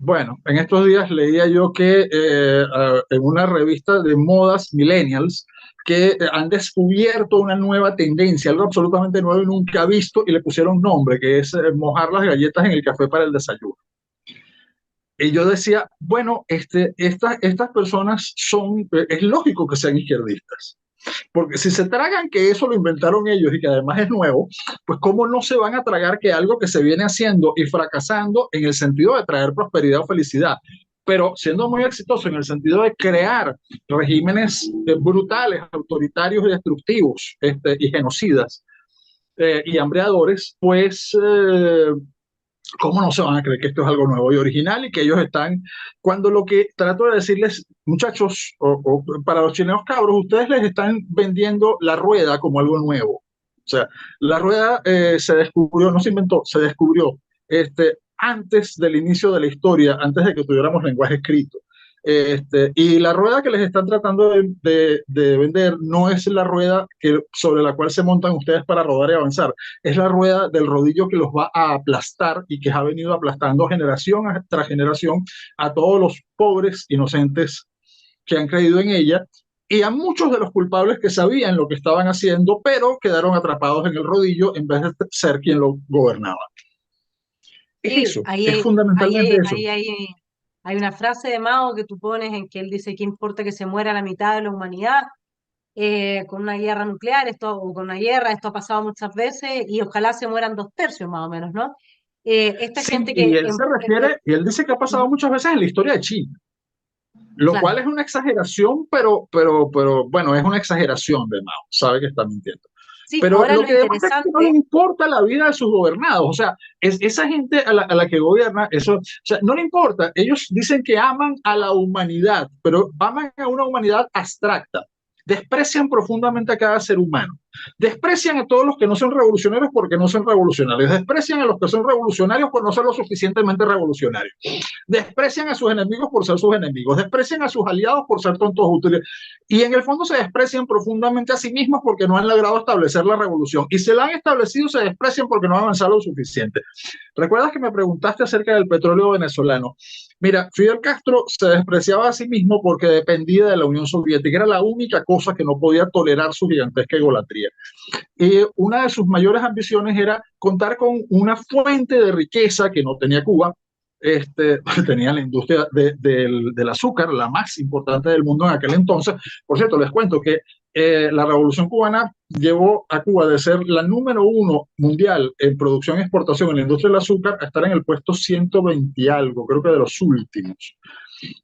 Bueno, en estos días leía yo que en una revista de modas millennials que han descubierto una nueva tendencia, algo absolutamente nuevo y nunca visto, y le pusieron un nombre, que es mojar las galletas en el café para el desayuno. Y yo decía, bueno, estas personas es lógico que sean izquierdistas. Porque si se tragan que eso lo inventaron ellos y que además es nuevo, pues cómo no se van a tragar que algo que se viene haciendo y fracasando en el sentido de traer prosperidad o felicidad, pero siendo muy exitoso en el sentido de crear regímenes brutales, autoritarios y destructivos y genocidas y hambreadores, pues ¿cómo no se van a creer que esto es algo nuevo y original y que ellos están, cuando lo que trato de decirles, muchachos, para los chilenos cabros, ustedes les están vendiendo la rueda como algo nuevo? O sea, la rueda se descubrió, no se inventó, se descubrió antes del inicio de la historia, antes de que tuviéramos lenguaje escrito. Y la rueda que les están tratando de vender no es la rueda sobre la cual se montan ustedes para rodar y avanzar, es la rueda del rodillo que los va a aplastar y que ha venido aplastando generación tras generación a todos los pobres inocentes que han creído en ella y a muchos de los culpables que sabían lo que estaban haciendo, pero quedaron atrapados en el rodillo en vez de ser quien lo gobernaba.
Sí,
Eso, es fundamentalmente eso.
Hay una frase de Mao que tú pones en que él dice que importa que se muera la mitad de la humanidad con una guerra nuclear, o con una guerra, esto ha pasado muchas veces, y ojalá se mueran 2/3 más o menos, ¿no? Esta
Sí,
gente
y
que...
él se refiere, y él dice que ha pasado muchas veces en la historia de China, lo
Claro.
cual es una exageración, pero bueno, es una exageración de Mao, sabe que está mintiendo.
Sí,
Pero
ahora
lo
lo
que demuestra es que no le
interesante...
importa la vida de sus gobernados. O sea, esa gente a la que gobierna, eso, o sea, no le importa. Ellos dicen que aman a la humanidad, pero aman a una humanidad abstracta. desprecian profundamente a cada ser humano. Desprecian a todos los que no son revolucionarios porque no son revolucionarios. Desprecian a los que son revolucionarios por no ser lo suficientemente revolucionarios. Desprecian a sus enemigos por ser sus enemigos. Desprecian a sus aliados por ser tontos útiles. Y en el fondo se desprecian profundamente a sí mismos porque no han logrado establecer la revolución. Y se la han establecido, se desprecian porque no han avanzado lo suficiente. ¿Recuerdas que me preguntaste acerca del petróleo venezolano? Mira, Fidel Castro se despreciaba a sí mismo porque dependía de la Unión Soviética. Era la única cosa que no podía tolerar su gigantesca egolatría. Y una de sus mayores ambiciones era contar con una fuente de riqueza que no tenía Cuba. Tenía la industria del azúcar, la más importante del mundo en aquel entonces. Por cierto, les cuento que la Revolución Cubana llevó a Cuba de ser la número uno mundial en producción y exportación en la industria del azúcar a estar en el puesto 120 y algo, creo que de los últimos.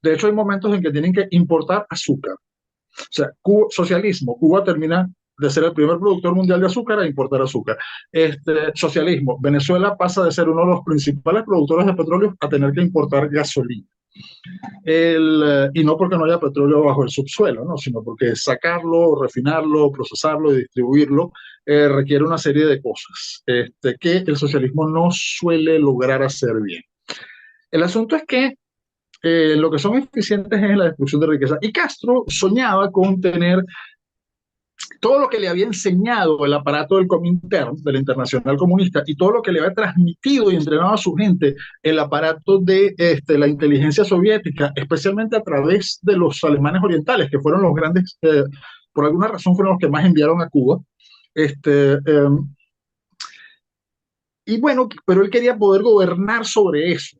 De hecho, hay momentos en que tienen que importar azúcar. O sea, socialismo, Cuba termina de ser el primer productor mundial de azúcar a importar azúcar. Socialismo, Venezuela pasa de ser uno de los principales productores de petróleo a tener que importar gasolina. Y no porque no haya petróleo bajo el subsuelo, ¿no? Sino porque sacarlo, refinarlo, procesarlo y distribuirlo requiere una serie de cosas que el socialismo no suele lograr hacer bien. El asunto es que lo que son eficientes es la destrucción de riqueza. Y Castro soñaba con tener todo lo que le había enseñado el aparato del Comintern, de la Internacional Comunista, y todo lo que le había transmitido y entrenado a su gente el aparato de la inteligencia soviética, especialmente a través de los alemanes orientales, que fueron los grandes, por alguna razón fueron los que más enviaron a Cuba. Y bueno, pero él quería poder gobernar sobre eso.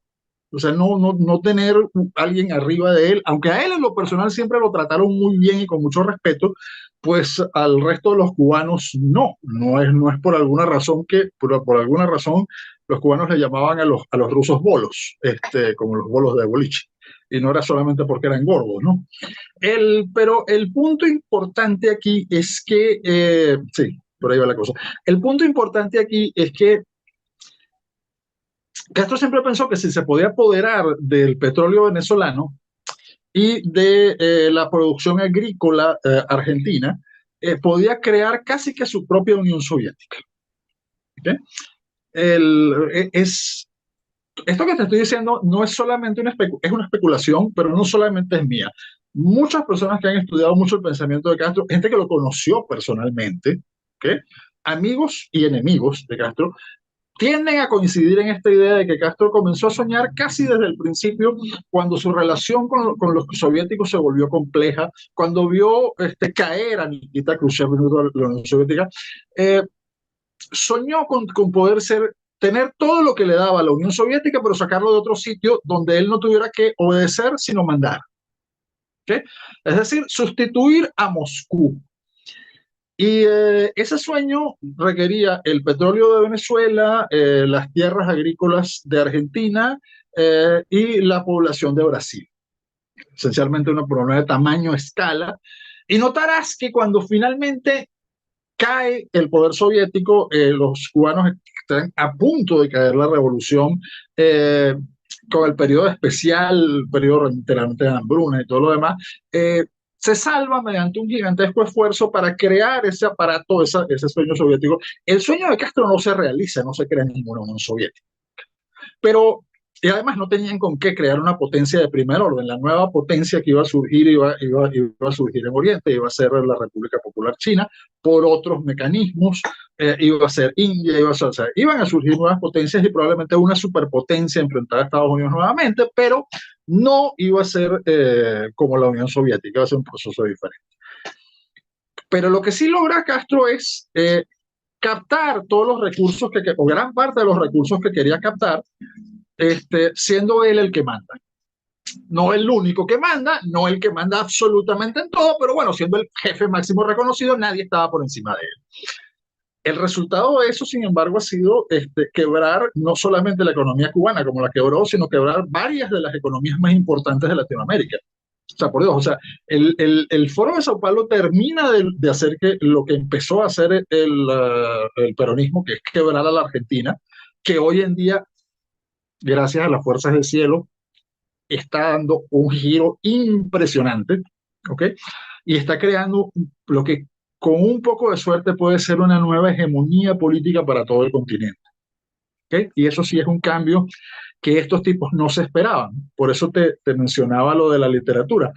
O sea, no tener alguien arriba de él, aunque a él en lo personal siempre lo trataron muy bien y con mucho respeto, pues al resto de los cubanos no es por alguna razón por alguna razón los cubanos le llamaban a los rusos bolos, como los bolos de boliche, y no era solamente porque eran gordos, ¿no? Pero el punto importante aquí es que, sí, por ahí va la cosa, el punto importante aquí es que Castro siempre pensó que si se podía apoderar del petróleo venezolano y de la producción agrícola argentina, podía crear casi que su propia Unión Soviética. ¿Okay? Esto que te estoy diciendo no es solamente es una especulación, pero no solamente es mía. Muchas personas que han estudiado mucho el pensamiento de Castro, gente que lo conoció personalmente, ¿okay? Amigos y enemigos de Castro, tienden a coincidir en esta idea de que Castro comenzó a soñar casi desde el principio, cuando su relación con los soviéticos se volvió compleja, cuando vio caer a Nikita Khrushchev en la Unión Soviética, soñó con poder tener todo lo que le daba la Unión Soviética, pero sacarlo de otro sitio donde él no tuviera que obedecer, sino mandar. ¿Okay? Es decir, sustituir a Moscú. Y ese sueño requería el petróleo de Venezuela, las tierras agrícolas de Argentina y la población de Brasil. Esencialmente una problema de tamaño, escala. Y notarás que cuando finalmente cae el poder soviético, los cubanos están a punto de caer la revolución, con el periodo especial, el periodo literalmente de hambruna y todo lo demás, se salva mediante un gigantesco esfuerzo para crear ese aparato, ese sueño soviético. El sueño de Castro no se realiza, no se crea ninguna Unión Soviética. Pero, y además no tenían con qué crear una potencia de primer orden. La nueva potencia que iba a surgir iba a surgir en Oriente, iba a ser la República Popular China, por otros mecanismos, iba a ser India, iban a surgir nuevas potencias y probablemente una superpotencia enfrentada a Estados Unidos nuevamente, pero no iba a ser como la Unión Soviética, iba a ser un proceso diferente. Pero lo que sí logra Castro es captar todos los recursos o gran parte de los recursos que quería captar, siendo él el que manda. No el único que manda, no el que manda absolutamente en todo, pero bueno, siendo el jefe máximo reconocido, nadie estaba por encima de él. El resultado de eso, sin embargo, ha sido quebrar no solamente la economía cubana como la quebró, sino quebrar varias de las economías más importantes de Latinoamérica. O sea, por Dios, o sea, el Foro de Sao Paulo termina de hacer que lo que empezó a hacer el peronismo, que es quebrar a la Argentina, que hoy en día, gracias a las fuerzas del cielo, está dando un giro impresionante, ¿ok? Y está creando lo que con un poco de suerte puede ser una nueva hegemonía política para todo el continente. ¿Okay? Y eso sí es un cambio que estos tipos no se esperaban. Por eso te mencionaba lo de la literatura,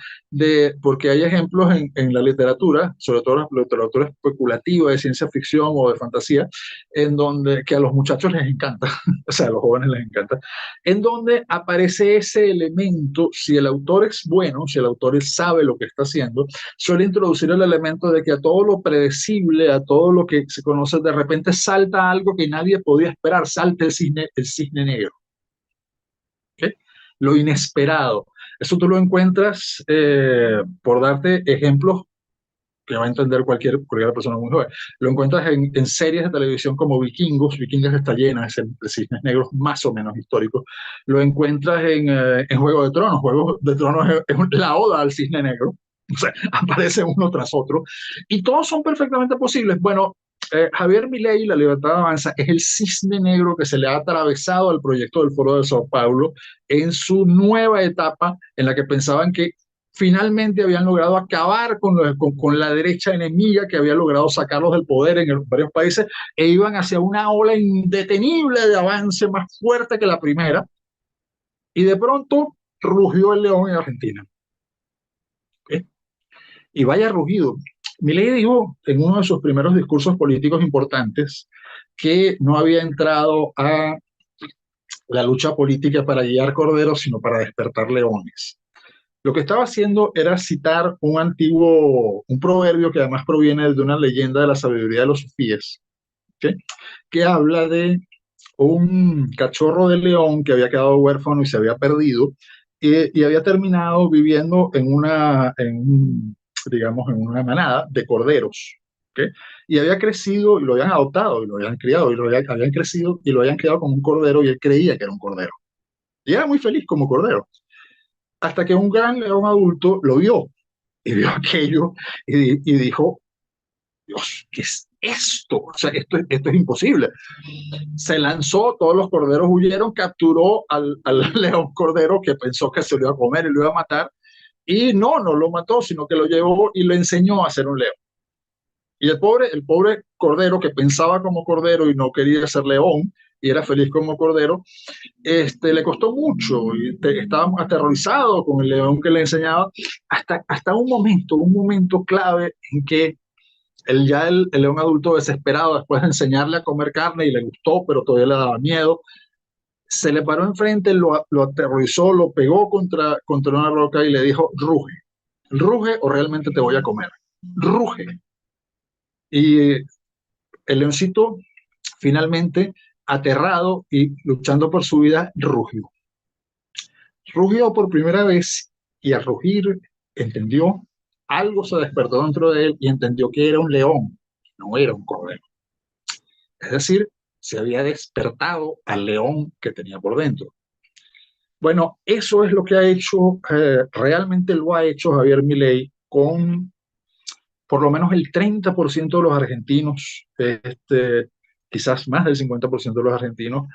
porque hay ejemplos en la literatura, sobre todo la literatura especulativa de ciencia ficción o de fantasía, en donde que a los muchachos les encanta, o sea, a los jóvenes les encanta, en donde aparece ese elemento, si el autor es bueno, si el autor sabe lo que está haciendo, suele introducir el elemento de que a todo lo predecible, a todo lo que se conoce, de repente salta algo que nadie podía esperar, salta el cisne negro. ¿Okay? Lo inesperado. Eso tú lo encuentras, por darte ejemplos que va a entender cualquier persona muy joven, lo encuentras en series de televisión como Vikingos. Vikingos está llena de cisnes negros más o menos históricos. Lo encuentras en Juego de Tronos. Juego de Tronos es la oda al cisne negro. O sea, aparece uno tras otro. Y todos son perfectamente posibles. Bueno, Javier Milei, La Libertad Avanza, es el cisne negro que se le ha atravesado al proyecto del Foro de Sao Paulo en su nueva etapa en la que pensaban que finalmente habían logrado acabar con la derecha enemiga que había logrado sacarlos del poder en varios países e iban hacia una ola indetenible de avance más fuerte que la primera. Y de pronto rugió el león en Argentina. ¿Okay? Y vaya rugido. Milei dijo en uno de sus primeros discursos políticos importantes que no había entrado a la lucha política para guiar corderos, sino para despertar leones. Lo que estaba haciendo era citar un proverbio que además proviene de una leyenda de la sabiduría de los sufíes, ¿okay? Que habla de un cachorro de león que había quedado huérfano y se había perdido, y había terminado viviendo digamos, en una manada de corderos. ¿Okay? Y había crecido y lo habían adoptado y lo habían criado y habían crecido y lo habían criado como un cordero y él creía que era un cordero. Y era muy feliz como cordero. Hasta que un gran león adulto lo vio y vio aquello y dijo, Dios, ¿qué es esto? O sea, esto es imposible. Se lanzó, todos los corderos huyeron, capturó al león cordero que pensó que se lo iba a comer y lo iba a matar, y no lo mató, sino que lo llevó y lo enseñó a ser un león. Y el pobre cordero que pensaba como cordero y no quería ser león y era feliz como cordero, le costó mucho y estaba aterrorizado con el león que le enseñaba hasta un momento clave en que el león adulto desesperado, después de enseñarle a comer carne y le gustó, pero todavía le daba miedo, se le paró enfrente, lo aterrorizó, lo pegó contra una roca y le dijo, ruge o realmente te voy a comer, ruge. Y el leoncito finalmente, aterrado y luchando por su vida, rugió por primera vez y al rugir entendió, algo se despertó dentro de él y entendió que era un león, no era un cordero. Es decir, se había despertado al león que tenía por dentro. Bueno, eso es lo que ha hecho, realmente lo ha hecho Javier Milei con por lo menos el 30% de los argentinos, quizás más del 50% de los argentinos,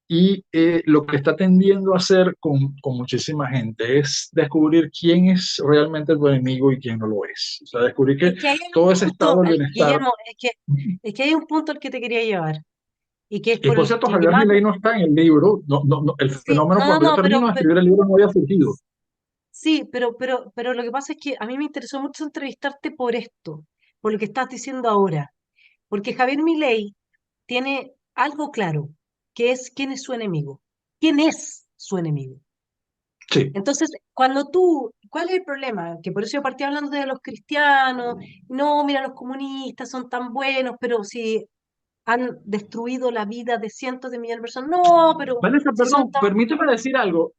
y lo que está tendiendo a hacer con muchísima gente es descubrir quién es realmente tu enemigo y quién no lo es. O sea, descubrir que
Es que hay
todo
un
ese
punto,
estado de bienestar.
Guillermo, es que hay un punto al que te quería llevar, y que es
Y
por
por
el
cierto,
que
Javier
más,
Milei no está en el libro. El
sí,
fenómeno,
no,
cuando yo
no,
termino de escribir el libro, no había surgido.
sí, pero lo que pasa es que a mí me interesó mucho entrevistarte por esto, por lo que estás diciendo ahora, porque Javier Milei tiene algo claro, que es quién es su enemigo, quién es su enemigo.
Sí.
Entonces, ¿cuál es el problema? Que por eso yo partí hablando de los cristianos, no, mira, los comunistas son tan buenos, pero si han destruido la vida de cientos de millones de personas, no, pero
Vanessa,
si son
perdón,
tan...
permíteme decir algo.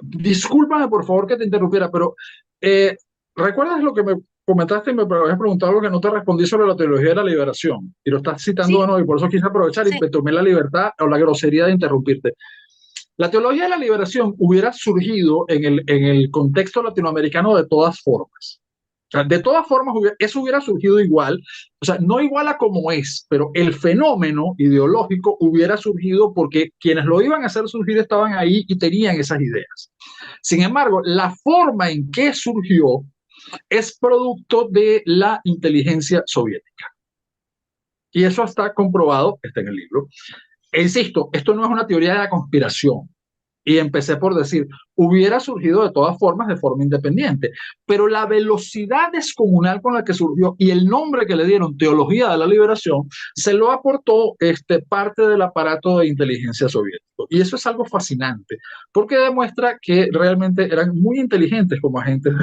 Discúlpame, por favor, que te interrumpiera, pero ¿recuerdas lo que me comentaste y me habías preguntado algo que no te respondí sobre la teología de la liberación? Y lo estás citando de
Sí,
nuevo, y por eso quise aprovechar y
sí,
me tomé la libertad o la grosería de interrumpirte. La teología de la liberación hubiera surgido en el contexto latinoamericano de todas formas. O sea, de todas formas, eso hubiera surgido igual, o sea, no igual a como es, pero el fenómeno ideológico hubiera surgido porque quienes lo iban a hacer surgir estaban ahí y tenían esas ideas. Sin embargo, la forma en que surgió es producto de la inteligencia soviética. Y eso está comprobado, está en el libro. E insisto, esto no es una teoría de la conspiración. Y empecé por decir, hubiera surgido de todas formas de forma independiente, pero la velocidad descomunal con la que surgió y el nombre que le dieron, Teología de la Liberación, se lo aportó parte del aparato de inteligencia soviético. Y eso es algo fascinante, porque demuestra que realmente eran muy inteligentes como agentes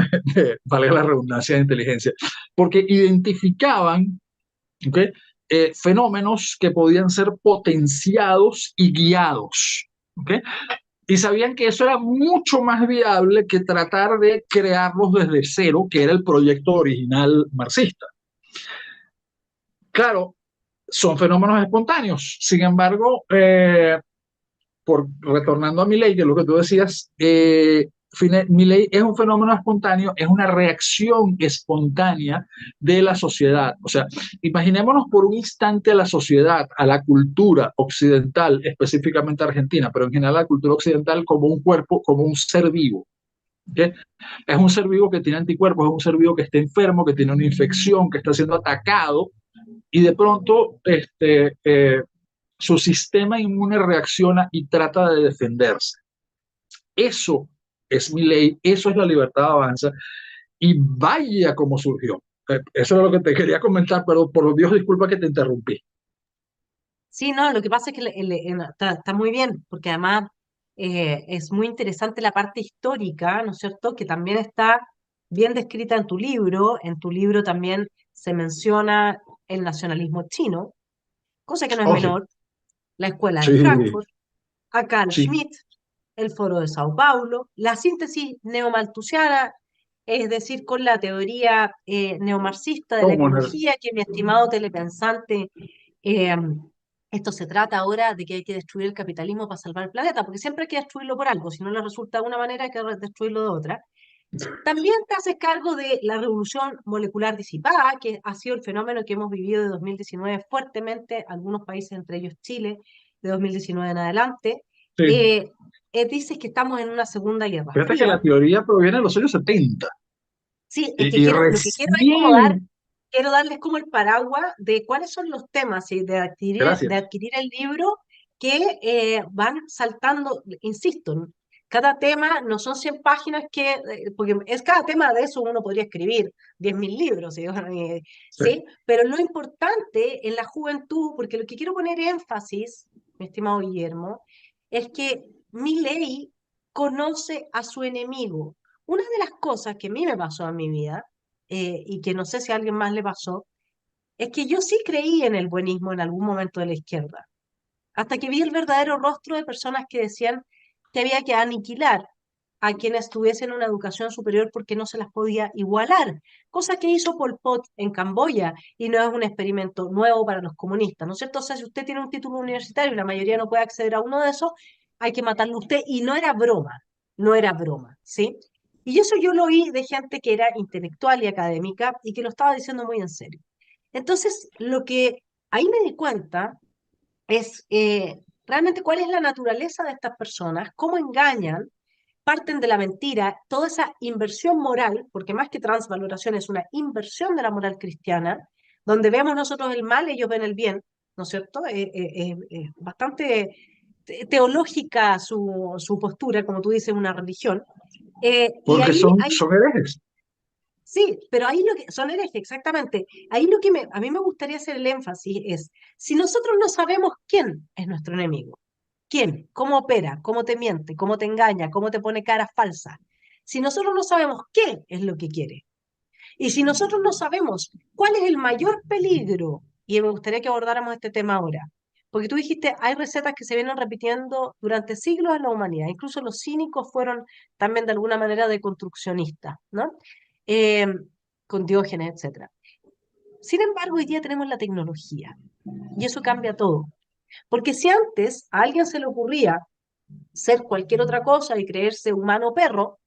valga la redundancia, de inteligencia, porque identificaban, ¿okay? Fenómenos que podían ser potenciados y guiados. ¿Okay? Y sabían que eso era mucho más viable que tratar de crearlos desde cero, que era el proyecto original marxista. Claro, son fenómenos espontáneos. Sin embargo, retornando a Milei, que es lo que tú decías, Milei es un fenómeno espontáneo, es una reacción espontánea de la sociedad. O sea, imaginémonos por un instante a la sociedad, a la cultura occidental, específicamente argentina, pero en general a la cultura occidental como un cuerpo, como un ser vivo. ¿Okay? Es un ser vivo que tiene anticuerpos, es un ser vivo que está enfermo, que tiene una infección, que está siendo atacado y de pronto su sistema inmune reacciona y trata de defenderse. Eso es mi ley, eso es la libertad de avanza y vaya como surgió. Eso es lo que te quería comentar, pero por Dios disculpa que te interrumpí.
Sí, no, lo que pasa es que está muy bien, porque además es muy interesante la parte histórica, ¿no es cierto? Que también está bien descrita en tu libro. En tu libro también se menciona el nacionalismo chino, cosa que no es
Oh, sí,
menor, la escuela de
sí,
Frankfurt, a Carl
sí.
Schmitt, el Foro de Sao Paulo, la síntesis neomalthusiana, es decir, con la teoría neomarxista de la
¿Cómo no?
ecología, que mi estimado telepensante, eh, esto se trata ahora de que hay que destruir el capitalismo para salvar el planeta, porque siempre hay que destruirlo por algo, si no le resulta de una manera hay que destruirlo de otra. También te haces cargo de la revolución molecular disipada, que ha sido el fenómeno que hemos vivido de 2019 fuertemente, algunos países, entre ellos Chile, de 2019 en adelante.
Sí.
Eh, dices que estamos en una segunda guerra
Fíjate que
fría.
la teoría proviene de los años 70
Sí, es que
y
lo que quiero es como
recién,
quiero darles como el paraguas de cuáles son los temas y de
gracias,
adquirir el libro que van saltando, insisto, cada tema no son 100 páginas porque es cada tema de eso uno podría escribir 10.000 libros, ¿sí?
sí,
¿Sí? Pero lo importante en la juventud, porque lo que quiero poner énfasis, mi estimado Guillermo, es que mi ley conoce a su enemigo. Una de las cosas que a mí me pasó en mi vida, y que no sé si a alguien más le pasó, es que yo sí creí en el buenismo en algún momento de la izquierda, hasta que vi el verdadero rostro de personas que decían que había que aniquilar a quienes tuviesen una educación superior porque no se las podía igualar, cosa que hizo Pol Pot en Camboya y no es un experimento nuevo para los comunistas, ¿no es cierto? O sea, si usted tiene un título universitario y la mayoría no puede acceder a uno de esos, hay que matarlo a usted y no era broma, no era broma, ¿sí? Y eso yo lo oí de gente que era intelectual y académica y que lo estaba diciendo muy en serio. Entonces, lo que ahí me di cuenta es realmente cuál es la naturaleza de estas personas, cómo engañan, parten de la mentira, toda esa inversión moral, porque más que transvaloración es una inversión de la moral cristiana, donde vemos nosotros el mal, ellos ven el bien, ¿no es cierto? Bastante teológica su postura, como tú dices, una religión. Y
porque
ahí,
son,
ahí
son herejes.
Sí, pero ahí lo que son herejes, exactamente. Ahí lo que a mí me gustaría hacer el énfasis es, si nosotros no sabemos quién es nuestro enemigo, quién, cómo opera, cómo te miente, cómo te engaña, cómo te pone cara falsa, si nosotros no sabemos qué es lo que quiere, y si nosotros no sabemos cuál es el mayor peligro, y me gustaría que abordáramos este tema ahora, porque tú dijiste, hay recetas que se vienen repitiendo durante siglos en la humanidad, incluso los cínicos fueron también de alguna manera deconstruccionistas, ¿no? Eh, con Diógenes, etcétera. Sin embargo, hoy día tenemos la tecnología y eso cambia todo. Porque si antes a alguien se le ocurría ser cualquier otra cosa y creerse humano o perro,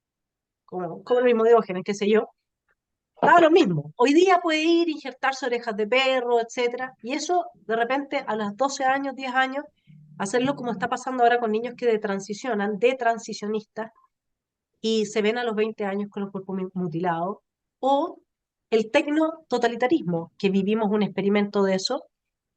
como el mismo Diógenes, qué sé yo, da lo mismo. Hoy día puede ir, injertarse orejas de perro, etcétera, y eso de repente a los 12 años, 10 años, hacerlo como está pasando ahora con niños que detransicionan, de transicionistas, y se ven a los 20 años con los cuerpos mutilados, o el tecno-totalitarismo, que vivimos un experimento de eso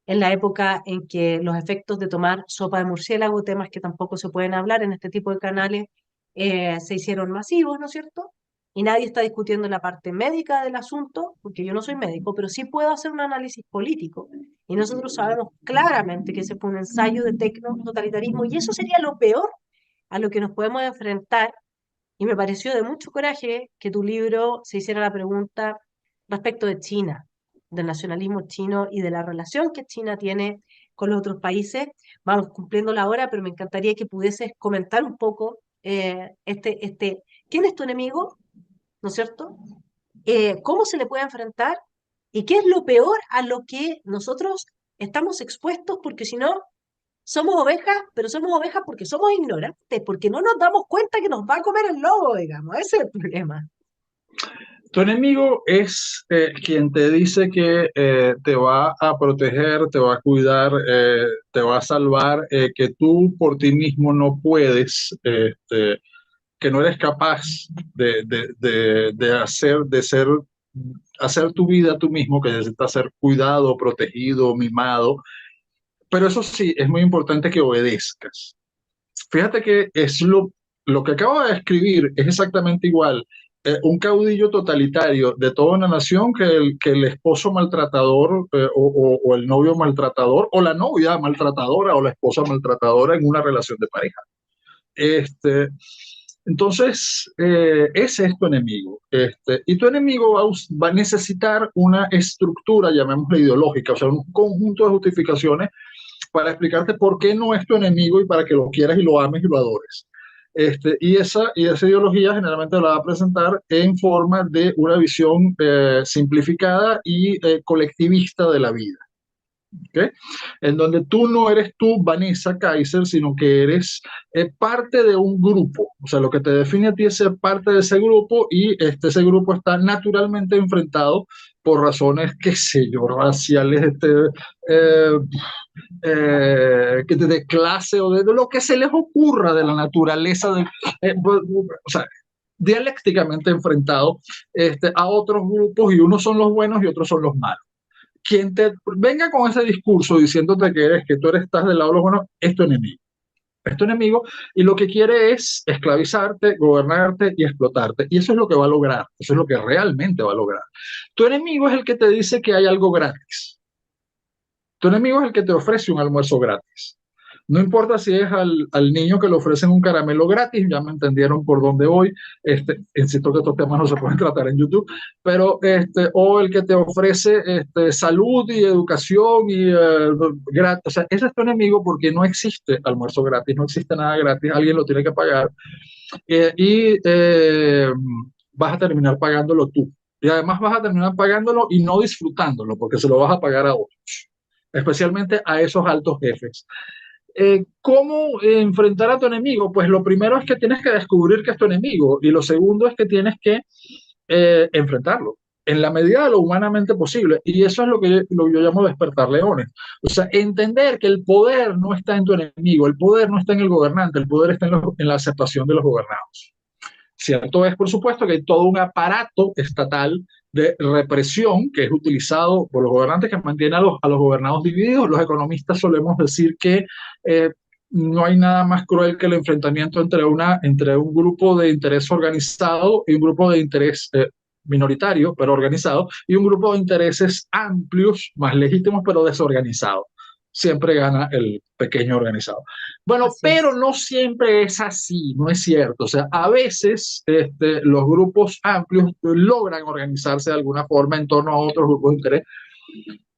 en la época en que los efectos de tomar sopa de murciélago, temas que tampoco se pueden hablar en este tipo de canales, se hicieron masivos, ¿no es cierto? Y nadie está discutiendo la parte médica del asunto, porque yo no soy médico, pero sí puedo hacer un análisis político. Y nosotros sabemos claramente que ese fue un ensayo de tecno-totalitarismo, y eso sería lo peor a lo que nos podemos enfrentar. Y me pareció de mucho coraje que tu libro se hiciera la pregunta respecto de China, del nacionalismo chino y de la relación que China tiene con los otros países. Vamos cumpliendo la hora, pero me encantaría que pudieses comentar un poco ¿quién es tu enemigo? ¿No es cierto? ¿Cómo se le puede enfrentar? ¿Y qué es lo peor a lo que nosotros estamos expuestos? Porque si no, somos ovejas, pero somos ovejas porque somos ignorantes, porque no nos damos cuenta que nos va a comer el lobo, digamos. Ese es el problema.
Tu enemigo es quien te dice que te va a proteger, te va a cuidar, te va a salvar, que tú por ti mismo no puedes, que no eres capaz de hacer tu vida tú mismo, que necesitas ser cuidado, protegido, mimado. Pero eso sí, es muy importante que obedezcas. Fíjate que lo que acabo de escribir es exactamente igual. Un caudillo totalitario de toda una nación que el esposo maltratador o el novio maltratador o la novia maltratadora o la esposa maltratadora en una relación de pareja. Este, entonces, ese es tu enemigo. Y tu enemigo va a necesitar una estructura, llamémosla ideológica, o sea, un conjunto de justificaciones para explicarte por qué no es tu enemigo y para que lo quieras y lo ames y lo adores. Y esa ideología generalmente la va a presentar en forma de una visión simplificada y colectivista de la vida. ¿Okay? En donde tú no eres tú, Vanessa Kaiser, sino que eres parte de un grupo. O sea, lo que te define a ti es ser parte de ese grupo y ese grupo está naturalmente enfrentado por razones, qué sé yo, raciales, eh, de clase o de lo que se les ocurra de la naturaleza, o sea, dialécticamente enfrentado a otros grupos y unos son los buenos y otros son los malos. Quien te venga con ese discurso diciéndote que tú estás del lado de los buenos, es tu enemigo. Es tu enemigo y lo que quiere es esclavizarte, gobernarte y explotarte. Y eso es lo que va a lograr, eso es lo que realmente va a lograr. Tu enemigo es el que te dice que hay algo gratis. Tu enemigo es el que te ofrece un almuerzo gratis. No importa si es al niño que le ofrecen un caramelo gratis, ya me entendieron por dónde voy. Insisto que estos temas no se pueden tratar en YouTube, pero o el que te ofrece salud y educación y gratis. O sea, ese es tu enemigo porque no existe almuerzo gratis, no existe nada gratis, alguien lo tiene que pagar y vas a terminar pagándolo tú. Y además vas a terminar pagándolo y no disfrutándolo porque se lo vas a pagar a otros, especialmente a esos altos jefes. ¿Cómo enfrentar a tu enemigo? Pues lo primero es que tienes que descubrir que es tu enemigo y lo segundo es que tienes que enfrentarlo en la medida de lo humanamente posible. Y eso es lo que yo llamo despertar leones. O sea, entender que el poder no está en tu enemigo, el poder no está en el gobernante, el poder está en la aceptación de los gobernados. Cierto es, por supuesto, que hay todo un aparato estatal de represión que es utilizado por los gobernantes que mantiene a los gobernados divididos. Los economistas solemos decir que no hay nada más cruel que el enfrentamiento entre un grupo de interés organizado y un grupo de interés minoritario, pero organizado, y un grupo de intereses amplios, más legítimos, pero desorganizados. Siempre gana el pequeño organizado. Bueno,
Así
pero
es.
no siempre es así, no es cierto. O sea, a veces los grupos amplios logran organizarse de alguna forma en torno a otros grupos de interés.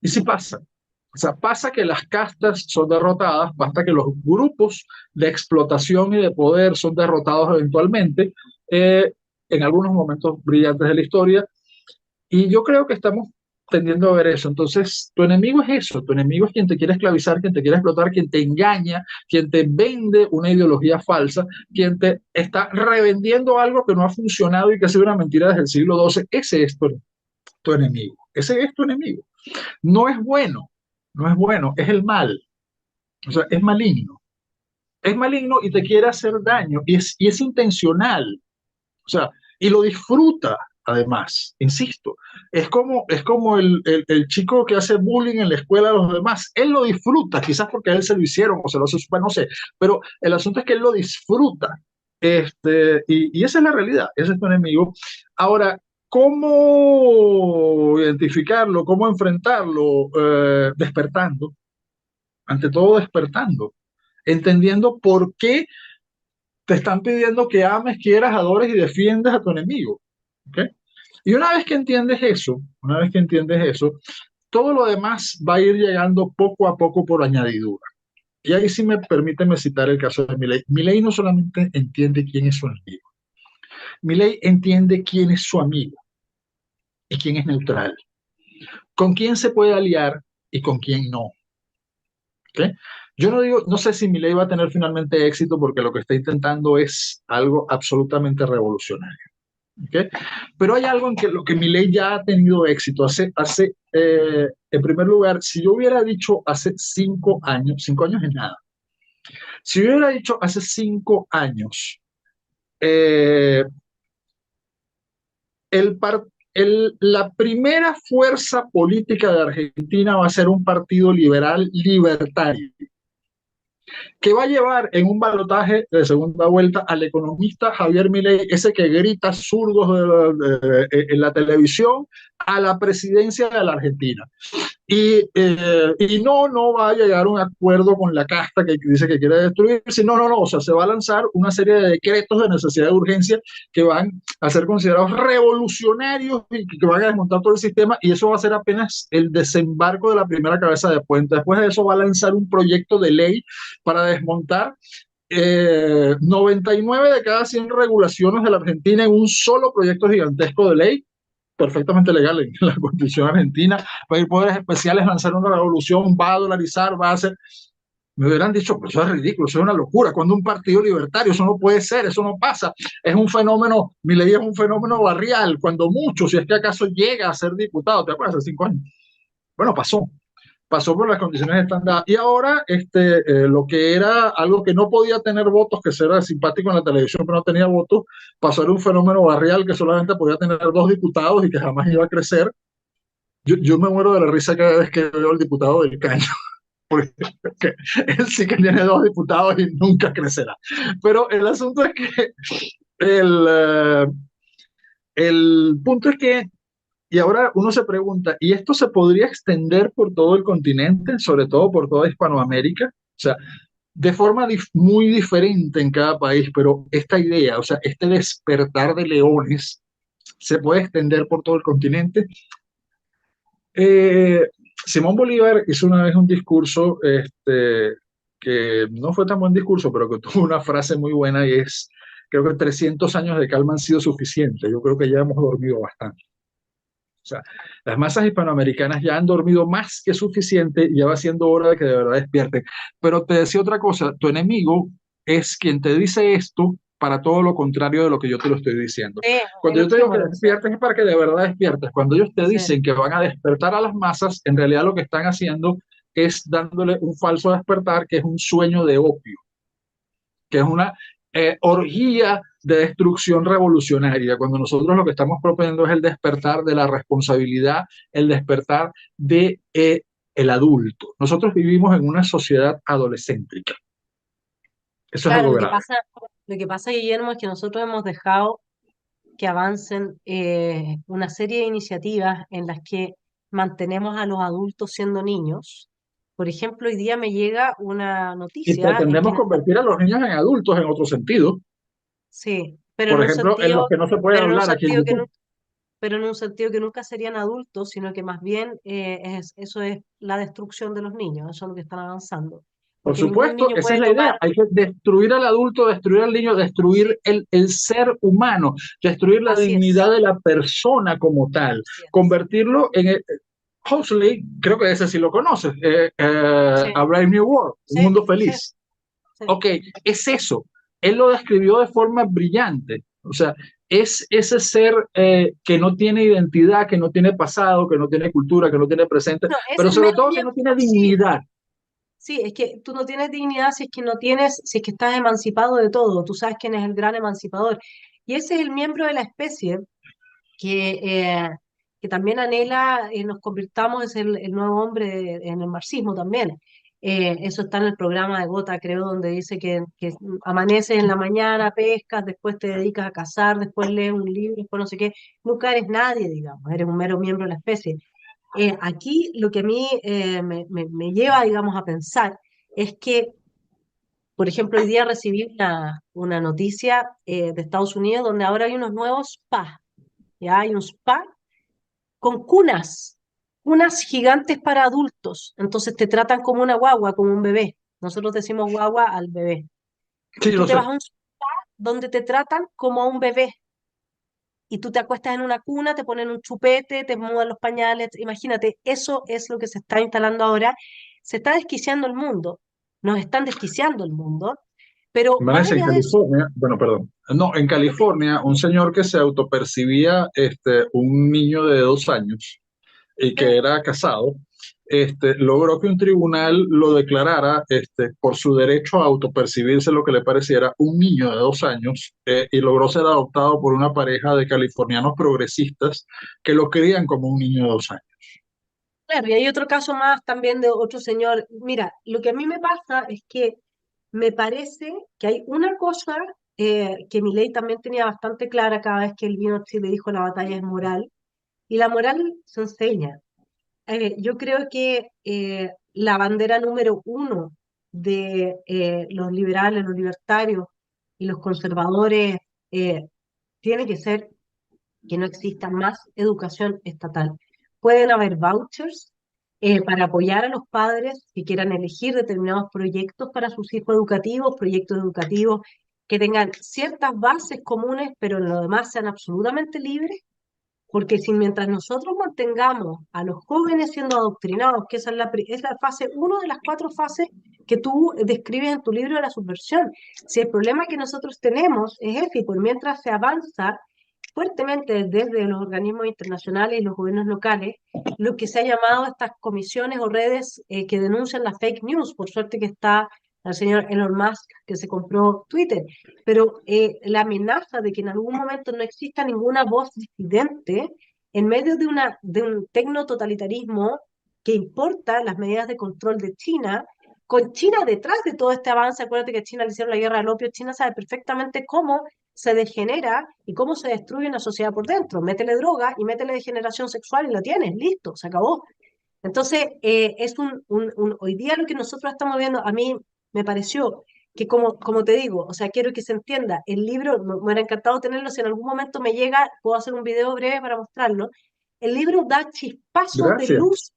Y sí pasa. O sea, pasa que las castas son derrotadas, basta que los grupos de explotación y de poder son derrotados eventualmente, en algunos momentos brillantes de la historia, y yo creo que estamos tendiendo a ver eso. Entonces, tu enemigo es eso, tu enemigo es quien te quiere esclavizar, quien te quiere explotar, quien te engaña, quien te vende una ideología falsa, quien te está revendiendo algo que no ha funcionado y que ha sido una mentira desde el siglo XII. Ese es tu enemigo, ese es tu enemigo. No es bueno, no es bueno, es el mal, o sea, es maligno. Es maligno y te quiere hacer daño y es intencional, o sea, y lo disfruta. además, insisto, es como el chico que hace bullying en la escuela a los demás. Él lo disfruta, quizás porque a él se lo hicieron o se lo hace, no sé, pero el asunto es que él lo disfruta. Y esa es la realidad, ese es tu enemigo. Ahora, ¿cómo identificarlo? ¿Cómo enfrentarlo? Despertando, ante todo despertando, entendiendo por qué te están pidiendo que ames, quieras, adores y defiendas a tu enemigo. ¿Okay? Y una vez que entiendes eso, todo lo demás va a ir llegando poco a poco por añadidura. Y ahí sí me permíteme citar el caso de Milei. Milei no solamente entiende quién es su enemigo, Milei entiende quién es su amigo y quién es neutral, con quién se puede aliar y con quién no. ¿Okay? Yo no digo, no sé si Milei va a tener finalmente éxito porque lo que está intentando es algo absolutamente revolucionario. ¿Okay? Pero hay algo en que lo que Milei ya ha tenido éxito. En primer lugar, si yo hubiera dicho hace 5 años, 5 años es nada. Si yo hubiera dicho hace 5 años, eh, el, la primera fuerza política de Argentina va a ser un partido liberal libertario que va a llevar en un balotaje de segunda vuelta al economista Javier Milei, ese que grita zurdos en la televisión, a la presidencia de la Argentina. Y no va a llegar a un acuerdo con la casta que dice que quiere destruirse. No. O sea, se va a lanzar una serie de decretos de necesidad de urgencia que van a ser considerados revolucionarios y que van a desmontar todo el sistema. Y eso va a ser apenas el desembarco de la primera cabeza de puente. Después de eso va a lanzar un proyecto de ley para desmontar 99 de cada 100 regulaciones de la Argentina en un solo proyecto gigantesco de ley perfectamente legal en la Constitución argentina, va a ir poderes especiales, lanzar una revolución, va a dolarizar, va a hacer... Me hubieran dicho, pues eso es ridículo, eso es una locura, cuando un partido libertario, eso no puede ser, eso no pasa, es un fenómeno, mi ley es un fenómeno barrial, cuando mucho, si es que acaso llega a ser diputado, ¿te acuerdas? Hace 5 años. Bueno, pasó por las condiciones están dadas. Y ahora, lo que era algo que no podía tener votos, que era simpático en la televisión, pero no tenía votos, pasó a ser un fenómeno barrial que solamente podía tener 2 diputados y que jamás iba a crecer. Yo me muero de la risa cada vez que veo al diputado del Caño, porque él sí que tiene 2 diputados y nunca crecerá. Pero el asunto es que el, uh, el punto es que y ahora uno se pregunta, ¿y esto se podría extender por todo el continente, sobre todo por toda Hispanoamérica? O sea, de forma muy diferente en cada país, pero esta idea, o sea, este despertar de leones, ¿se puede extender por todo el continente? Eh, Simón Bolívar hizo una vez un discurso que no fue tan buen discurso, pero que tuvo una frase muy buena y es, creo que 300 años de calma han sido suficientes. Yo creo que ya hemos dormido bastante. O sea, las masas hispanoamericanas ya han dormido más que suficiente y ya va siendo hora de que de verdad despierten. Pero te decía otra cosa, tu enemigo es quien te dice esto para todo lo contrario de lo que yo te lo estoy diciendo.
Sí,
Cuando yo te digo que despiertes es para que de verdad despiertes. Cuando ellos te
sí.
dicen que van a despertar a las masas, en realidad lo que están haciendo es dándole un falso despertar que es un sueño de opio, que es una orgía de destrucción revolucionaria, cuando nosotros lo que estamos proponiendo es el despertar de la responsabilidad, el despertar de el adulto. Nosotros vivimos en una sociedad adolescéntrica. Eso es
Claro,
algo grave.
lo que pasa, Guillermo, es que nosotros hemos dejado que avancen una serie de iniciativas en las que mantenemos a los adultos siendo niños. Por ejemplo, hoy día me llega una
Y
noticia en que
pretendemos convertir a los niños en adultos en otro sentido.
sí, pero en
Por
un
ejemplo, en los
sentido,
que no se puede
pero en un
hablar aquí en
sentido que
YouTube.
no, pero en un sentido que nunca serían adultos, sino que más bien eso es la destrucción de los niños, eso es lo que están avanzando.
Por
Porque ningún
supuesto,
niño
esa es
puede
la idea.
tomar,
Hay que destruir al adulto, destruir al niño,
sí,
destruir el ser humano, destruir la
así es,
dignidad de la persona como tal,
así es,
convertirlo en Huxley, creo que ese sí lo conoces,
sí,
A Brave New World, un
sí,
mundo
sí,
feliz.
sí.
Ok, es eso. Él lo describió de forma brillante. O sea, es ese ser que no tiene identidad, que no tiene pasado, que no tiene cultura, que no tiene presente,
No, es
pero
el
sobre
menos
todo que no
bien,
tiene
sí,
dignidad.
sí, es que tú no tienes dignidad si es que no tienes, si es que estás emancipado de todo, tú sabes quién es el gran emancipador. Y ese es el miembro de la especie que también anhela nos convirtamos, es el nuevo hombre en el marxismo también. Eso está en el programa de Gota, creo, donde dice que amaneces en la mañana, pescas, después te dedicas a cazar, después lees un libro, después no sé qué. Nunca eres nadie, digamos, eres un mero miembro de la especie. Aquí lo que a mí me lleva, digamos, a pensar es que, por ejemplo, hoy día recibí una noticia de Estados Unidos donde ahora hay unos nuevos spas. Ya hay un spa con cunas gigantes para adultos. Entonces te tratan como una guagua, como un bebé. Nosotros decimos guagua al bebé.
Sí,
Y tú
lo
te vas
sé.
a un spa donde te tratan como a un bebé. Y tú te acuestas en una cuna, te ponen un chupete, te mudan los pañales. Imagínate, eso es lo que se está instalando ahora. Se está desquiciando el mundo. Nos están desquiciando el mundo. Pero más
Vanessa, en
allá de eso,
California, bueno, perdón, no, en California, un señor que se autopercibía un niño de 2 años y que era casado, logró que un tribunal lo declarara por su derecho a autopercibirse lo que le pareciera un niño de 2 años, y logró ser adoptado por una pareja de californianos progresistas que lo querían como un niño de 2 años.
claro, y hay otro caso más también de otro señor. Mira, lo que a mí me pasa es que me parece que hay una cosa que Milei también tenía bastante clara cada vez que él vino a Chile, dijo la batalla es moral, y la moral se enseña. Yo creo que la bandera número uno de los liberales, los libertarios y los conservadores eh, tiene que ser que no exista más educación estatal. Pueden haber vouchers para apoyar a los padres que quieran elegir determinados proyectos para sus hijos educativos, proyectos educativos que tengan ciertas bases comunes, pero en lo demás sean absolutamente libres, porque si mientras nosotros mantengamos a los jóvenes siendo adoctrinados, que esa es la fase, una de las 4 fases que tú describes en tu libro de la subversión, si el problema que nosotros tenemos es ese, y por mientras se avanza fuertemente desde los organismos internacionales y los gobiernos locales, lo que se ha llamado estas comisiones o redes que denuncian las fake news, por suerte que está el señor Elon Musk que se compró Twitter, pero la amenaza de que en algún momento no exista ninguna voz disidente en medio de un tecnototalitarismo que importa las medidas de control de China, con China detrás de todo este avance. Acuérdate que a China le hicieron la guerra al opio. China sabe perfectamente cómo se degenera y cómo se destruye una sociedad por dentro. Métele droga y métele degeneración sexual y lo tienes, listo, se acabó. Entonces, es hoy día lo que nosotros estamos viendo, a mí me pareció que como te digo, o sea, quiero que se entienda, el libro, me hubiera encantado tenerlo, si en algún momento me llega, puedo hacer un video breve para mostrarlo, el libro da chispazos de
Gracias.
luz,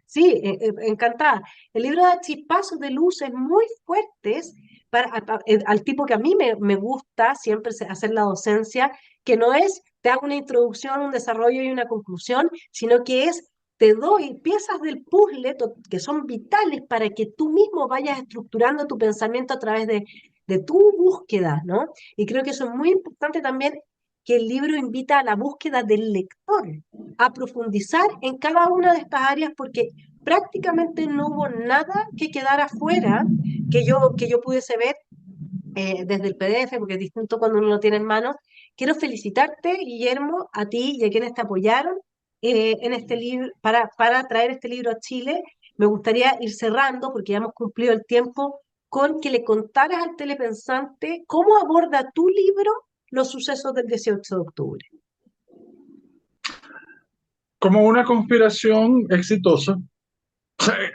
sí, encantada, el libro da chispazos de luces muy fuertes al tipo que a mí me gusta siempre hacer la docencia, que no es, te hago una introducción, un desarrollo y una conclusión, sino que es te doy piezas del puzzle que son vitales para que tú mismo vayas estructurando tu pensamiento a través de tu búsqueda, ¿no? Y creo que eso es muy importante también, que el libro invita a la búsqueda del lector, a profundizar en cada una de estas áreas, porque prácticamente no hubo nada que quedara fuera que yo pudiese ver desde el PDF, porque es distinto cuando uno lo tiene en mano. Quiero felicitarte, Guillermo, a ti y a quienes te apoyaron en este libro, para traer este libro a Chile. Me gustaría ir cerrando, porque ya hemos cumplido el tiempo, con que le contaras al telepensante cómo aborda tu libro los sucesos del 18 de octubre.
Como una conspiración exitosa.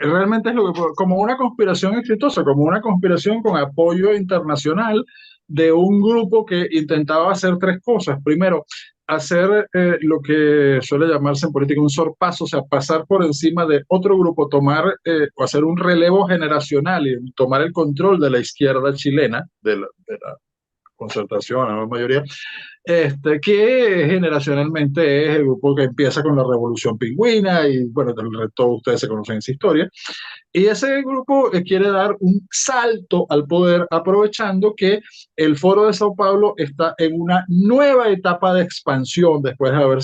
Realmente es lo que, como una conspiración exitosa, como una conspiración con apoyo internacional de un grupo que intentaba hacer 3 cosas. Primero, hacer lo que suele llamarse en política un sorpaso, o sea, pasar por encima de otro grupo, tomar o hacer un relevo generacional y tomar el control de la izquierda chilena, de la concertación, a la mayoría, que generacionalmente es el grupo que empieza con la Revolución Pingüina y bueno, el resto ustedes se conocen esa historia. Y ese grupo quiere dar un salto al poder aprovechando que el Foro de Sao Paulo está en una nueva etapa de expansión después de haber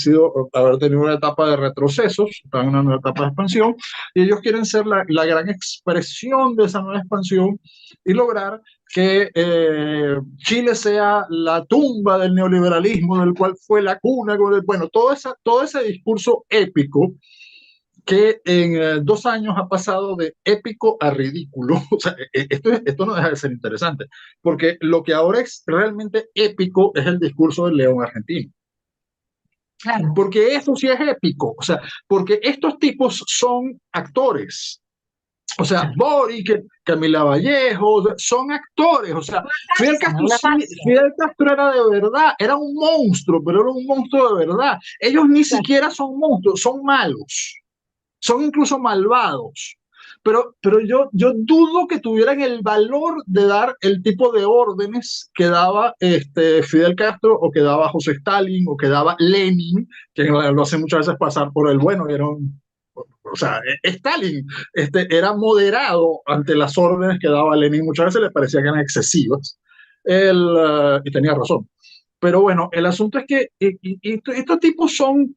tenido una etapa de retrocesos, está en una nueva etapa de expansión y ellos quieren ser la gran expresión de esa nueva expansión y lograr que Chile sea la tumba del neoliberalismo, del cual fue la cuna, bueno, todo ese discurso épico que en 2 años ha pasado de épico a ridículo. O sea, esto no deja de ser interesante, porque lo que ahora es realmente épico es el discurso del león argentino.
Claro.
Porque eso sí es épico, o sea, porque estos tipos son actores. O sea,
Claro.
Boric, Camila Vallejo, son actores. O sea,
Una farsa, una farsa.
Fidel Castro era de verdad, era un monstruo, pero era un monstruo de verdad. Ellos ni
Claro.
siquiera son monstruos, son malos, son incluso malvados. Pero yo dudo que tuvieran el valor de dar el tipo de órdenes que daba Fidel Castro o que daba José Stalin o que daba Lenin, que lo hace muchas veces pasar por el bueno y era un... O sea, Stalin era moderado ante las órdenes que daba Lenin, muchas veces le parecía que eran excesivas, y tenía razón. Pero bueno, el asunto es que estos tipos son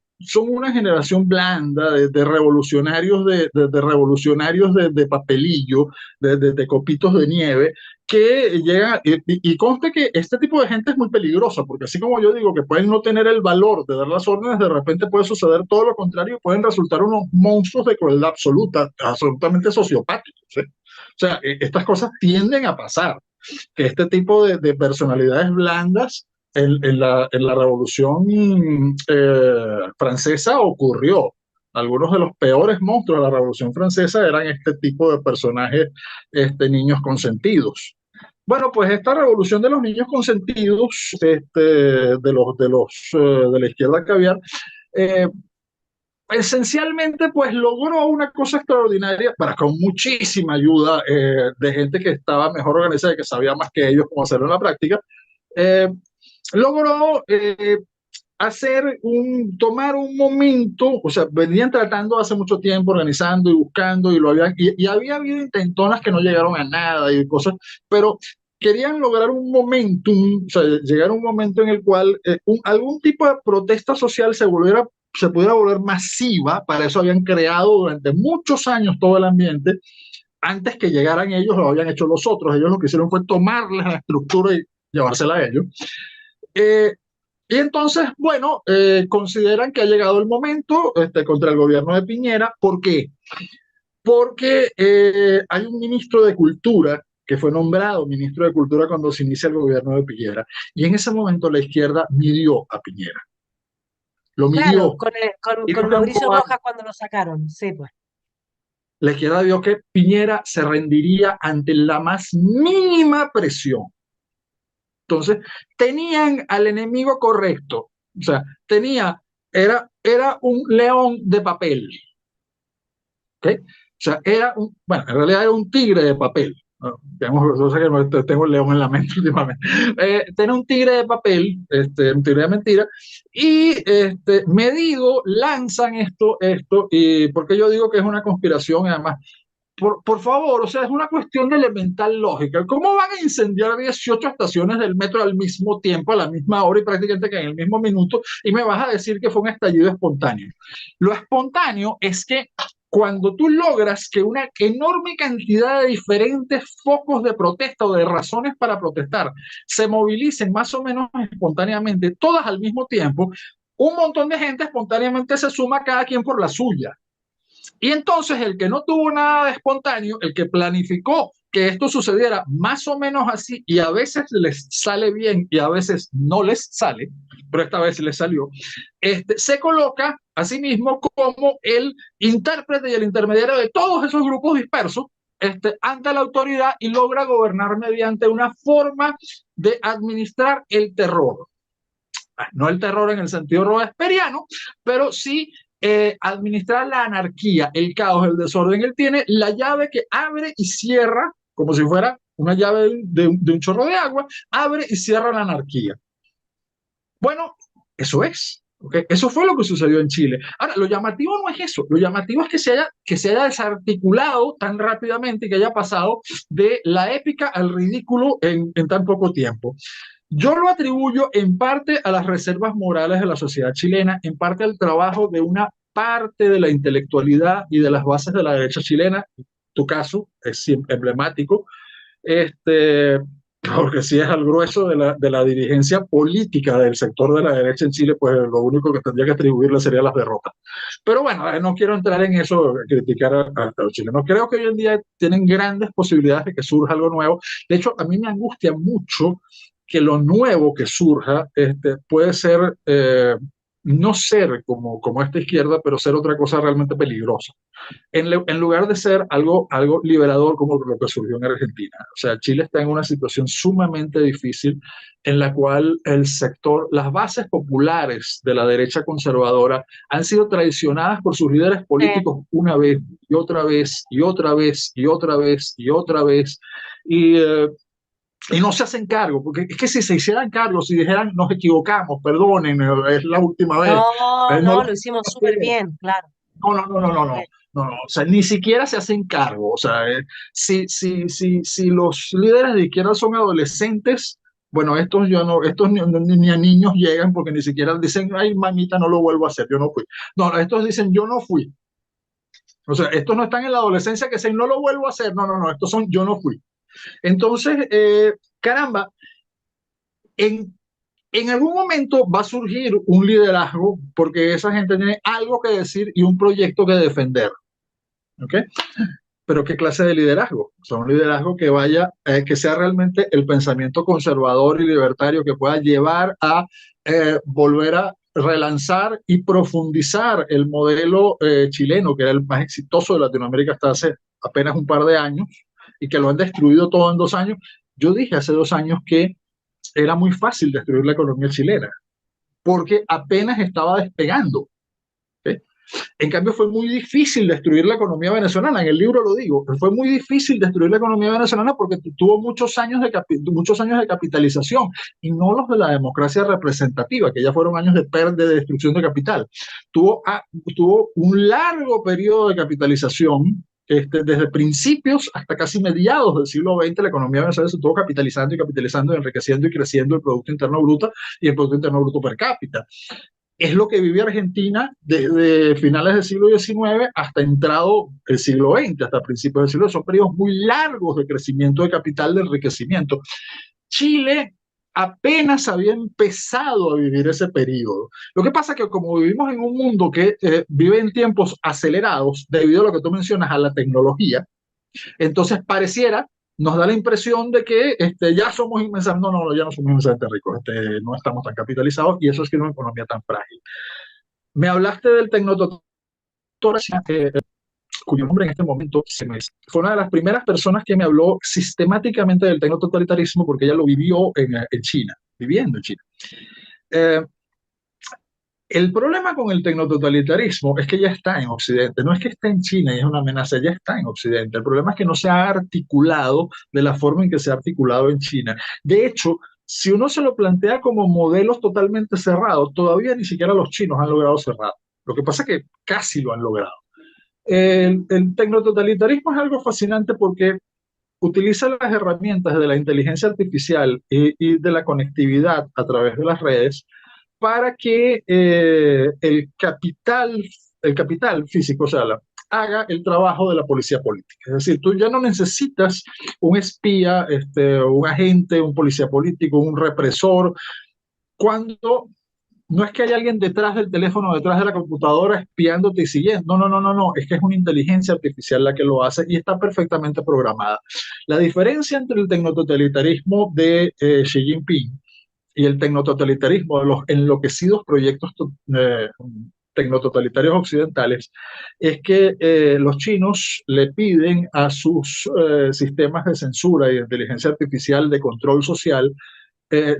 una generación blanda de revolucionarios de revolucionarios de papelillo, de copitos de nieve, que llegan, y conste que este tipo de gente es muy peligrosa, porque así como yo digo que pueden no tener el valor de dar las órdenes, de repente puede suceder todo lo contrario, pueden resultar unos monstruos de crueldad absoluta, absolutamente sociopáticos, ¿eh? O sea, estas cosas tienden a pasar, que este tipo de personalidades blandas en la Revolución Francesa ocurrió. Algunos de los peores monstruos de la Revolución Francesa eran este tipo de personajes, niños consentidos. Bueno, pues esta revolución de los niños consentidos, de la izquierda caviar, eh, esencialmente pues logró una cosa extraordinaria, para con muchísima ayuda de gente que estaba mejor organizada y que sabía más que ellos cómo hacerlo en la práctica. eh, Logró tomar un momento, o sea, venían tratando hace mucho tiempo, organizando y buscando, y había habido intentonas que no llegaron a nada y cosas, pero querían lograr un momentum, o sea, llegar a un momento en el cual algún tipo de protesta social se pudiera volver masiva. Para eso habían creado durante muchos años todo el ambiente. Antes que llegaran ellos, lo habían hecho los otros. Ellos lo que hicieron fue tomarles la estructura y llevársela a ellos. Eh, y entonces, bueno, consideran que ha llegado el momento contra el gobierno de Piñera. ¿Por qué? Porque hay un ministro de Cultura que fue nombrado ministro de Cultura cuando se inicia el gobierno de Piñera. Y en ese momento la izquierda midió a Piñera. Lo
Claro,
midió. Y
con Mauricio Rojas cuando lo sacaron, sí, pues.
la izquierda vio que Piñera se rendiría ante la más mínima presión. Entonces, tenían al enemigo correcto. O sea, era un león de papel. ¿Okay? O sea, bueno, en realidad era un tigre de papel. ¿No? Digamos, yo sé que no tengo el león en la mente últimamente. Tenía un tigre de papel, un tigre de mentira, y medido lanzan y porque yo digo que es una conspiración, y además por favor, o sea, es una cuestión de elemental lógica. ¿Cómo van a incendiar 18 estaciones del metro al mismo tiempo, a la misma hora y prácticamente que en el mismo minuto? Y me vas a decir que fue un estallido espontáneo. Lo espontáneo es que cuando tú logras que una enorme cantidad de diferentes focos de protesta o de razones para protestar se movilicen más o menos espontáneamente, todas al mismo tiempo, un montón de gente espontáneamente se suma, cada quien por la suya. Y entonces el que no tuvo nada de espontáneo, el que planificó que esto sucediera más o menos así, y a veces les sale bien y a veces no les sale, pero esta vez les salió, se coloca a sí mismo como el intérprete y el intermediario de todos esos grupos dispersos ante la autoridad, y logra gobernar mediante una forma de administrar el terror. No el terror en el sentido robesperiano, pero sí administrar la anarquía, el caos, el desorden. Él tiene la llave que abre y cierra, como si fuera una llave de un chorro de agua, abre y cierra la anarquía. Bueno, eso es. ¿Okay? Eso fue lo que sucedió en Chile. Ahora, lo llamativo no es eso, lo llamativo es que se haya desarticulado tan rápidamente y que haya pasado de la épica al ridículo en tan poco tiempo. Yo lo atribuyo en parte a las reservas morales de la sociedad chilena, en parte al trabajo de una parte de la intelectualidad y de las bases de la derecha chilena. Tu caso es emblemático. porque si es al grueso de la dirigencia política del sector de la derecha en Chile, pues lo único que tendría que atribuirle sería las derrotas. Pero bueno, no quiero entrar en eso, criticar a los chilenos. Creo que hoy en día tienen grandes posibilidades de que surja algo nuevo. De hecho, a mí me angustia mucho que lo nuevo que surja puede ser, no ser como esta izquierda, pero ser otra cosa realmente peligrosa en lugar de ser algo liberador como lo que surgió en Argentina. O sea, Chile está en una situación sumamente difícil en la cual el sector, las bases populares de la derecha conservadora han sido traicionadas por sus líderes políticos una vez y otra vez y otra vez y otra vez y otra vez. Y, eh, y no se hacen cargo, porque es que si se hicieran cargo, si dijeran nos equivocamos, perdonen, es la última vez,
No,
no
no,
lo
lo hicimos
vamos a
súper
hacer.
bien, claro.
No, no, no, no, no, no.
Eh,
No, no, o sea, ni siquiera se hacen cargo. O sea, si los líderes de izquierda son adolescentes, bueno, estos yo no, estos ni a niños llegan porque ni siquiera dicen, ay, mamita, no lo vuelvo a hacer, yo no fui. No, estos dicen, yo no fui. O sea, estos no están en la adolescencia que dicen, no lo vuelvo a hacer. No, no, no, estos son, yo no fui. Entonces, caramba, en, en algún momento va a surgir un liderazgo porque esa gente tiene algo que decir y un proyecto que defender. ¿Ok? Pero ¿qué clase de liderazgo? O sea, un liderazgo que vaya, que sea realmente el pensamiento conservador y libertario que pueda llevar a volver a relanzar y profundizar el modelo chileno, que era el más exitoso de Latinoamérica hasta hace apenas un par de años y que lo han destruido todo en 2 años. Yo dije hace 2 años que era muy fácil destruir la economía chilena porque apenas estaba despegando. ¿Okay? En cambio, fue muy difícil destruir la economía venezolana. En el libro lo digo, fue muy difícil destruir la economía venezolana porque tuvo muchos años de capitalización y no los de la democracia representativa, que ya fueron años de pérdida, de destrucción de capital. Tuvo un largo periodo de capitalización. Desde principios hasta casi mediados del siglo XX, la economía venezolana se estuvo capitalizando y capitalizando, enriqueciendo y creciendo el Producto Interno Bruto y el Producto Interno Bruto per cápita. Es lo que vive Argentina desde finales del siglo XIX hasta entrado el siglo XX, hasta principios del siglo XX. Son periodos muy largos de crecimiento de capital, de enriquecimiento. Chile apenas había empezado a vivir ese periodo. Lo que pasa es que como vivimos en un mundo que vive en tiempos acelerados, debido a lo que tú mencionas, a la tecnología, entonces pareciera, nos da la impresión de que ya somos inmensamente, no, no, ya no somos inmensamente ricos, no estamos tan capitalizados y eso es que es una economía tan frágil. Me hablaste del tecnototor, cuyo nombre en este momento se me... Fue una de las primeras personas que me habló sistemáticamente del tecnototalitarismo porque ella lo vivió en China, viviendo en China. Eh, el problema con el tecnototalitarismo es que ya está en Occidente, no es que esté en China y es una amenaza, ya está en Occidente. El problema es que no se ha articulado de la forma en que se ha articulado en China. De hecho, si uno se lo plantea como modelos totalmente cerrados, todavía ni siquiera los chinos han logrado cerrar. Lo que pasa es que casi lo han logrado. El tecnototalitarismo es algo fascinante porque utiliza las herramientas de la inteligencia artificial y de la conectividad a través de las redes para que el capital físico, o sea, haga el trabajo de la policía política. Es decir, tú ya no necesitas un espía, un agente, un policía político, un represor, cuando no es que haya alguien detrás del teléfono, detrás de la computadora espiándote y siguiendo. No, no, no, no, no. Es que es una inteligencia artificial la que lo hace y está perfectamente programada. La diferencia entre el tecnototalitarismo de Xi Jinping y el tecnototalitarismo de los enloquecidos proyectos tecnototalitarios occidentales es que los chinos le piden a sus sistemas de censura y de inteligencia artificial de control social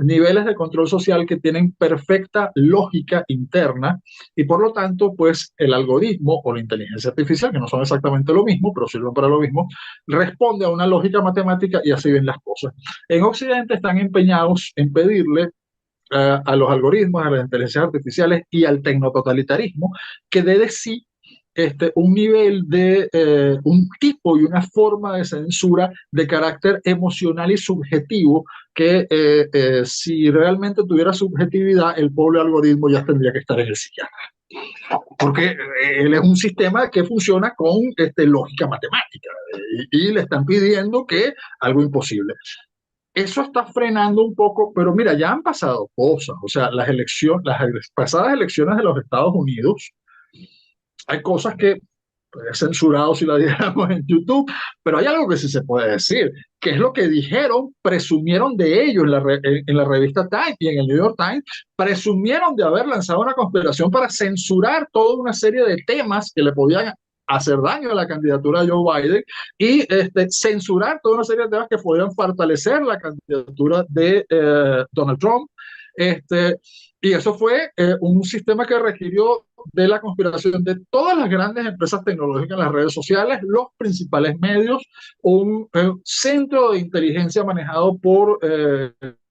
niveles de control social que tienen perfecta lógica interna y por lo tanto, pues el algoritmo o la inteligencia artificial, que no son exactamente lo mismo, pero sirven para lo mismo, responde a una lógica matemática y así ven las cosas. En Occidente están empeñados en pedirle a los algoritmos, a las inteligencias artificiales y al tecnototalitarismo que dé de sí un nivel de, un tipo y una forma de censura de carácter emocional y subjetivo que si realmente tuviera subjetividad, el pobre algoritmo ya tendría que estar en el psiquiatra. Porque él es un sistema que funciona con lógica matemática y le están pidiendo que algo imposible. eso está frenando un poco, pero mira, ya han pasado cosas, o sea, las pasadas elecciones de los Estados Unidos, hay cosas que he censurado si la dijéramos en YouTube, pero hay algo que sí se puede decir, que es lo que dijeron, presumieron de ellos en la revista Time y en el New York Times, presumieron de haber lanzado una conspiración para censurar toda una serie de temas que le podían hacer daño a la candidatura de Joe Biden y censurar toda una serie de temas que podían fortalecer la candidatura de Donald Trump. Este, y eso fue un sistema que requirió de la conspiración de todas las grandes empresas tecnológicas en las redes sociales, los principales medios, un centro de inteligencia manejado por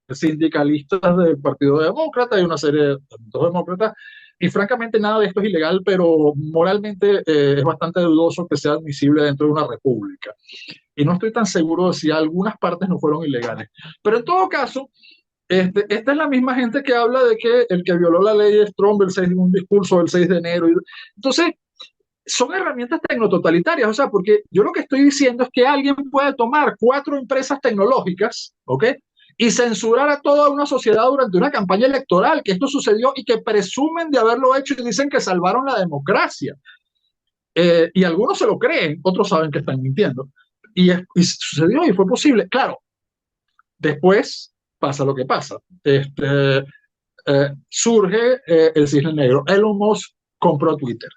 sindicalistas del Partido Demócrata y una serie de demócratas. Y francamente nada de esto es ilegal, pero moralmente es bastante dudoso que sea admisible dentro de una república. Y no estoy tan seguro de si algunas partes no fueron ilegales. Pero en todo caso, esta es la misma gente que habla de que el que violó la ley es Trump, un discurso del 6 de enero. Entonces, son herramientas tecnototalitarias, o sea, porque yo lo que estoy diciendo es que alguien puede tomar 4 empresas tecnológicas, ¿ok? Y censurar a toda una sociedad durante una campaña electoral, que esto sucedió y que presumen de haberlo hecho y dicen que salvaron la democracia. Y algunos se lo creen, otros saben que están mintiendo. Y sucedió y fue posible. Claro, después pasa lo que pasa. Surge el cisne negro. Elon Musk compró Twitter.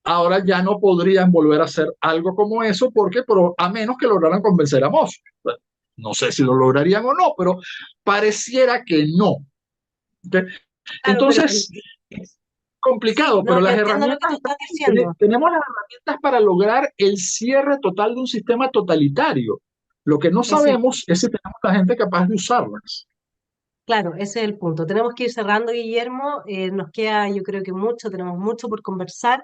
Ahora ya no podrían volver a hacer algo como eso porque a menos que lograran convencer a Musk. Bueno, no sé si lo lograrían o no, pero pareciera que no. ¿Okay?
Claro, pero
Entonces, es
sí,
complicado,
no,
pero
yo
las
entiendo lo que
herramientas
tú
están
estás
ahí.
diciendo.
Tenemos las herramientas para lograr el cierre total de un sistema totalitario. Lo que no
Es el
sabemos es si tenemos la gente capaz de usarlas.
Claro, ese es el punto. Tenemos que ir cerrando, Guillermo. Nos queda, yo creo que mucho, tenemos mucho por conversar.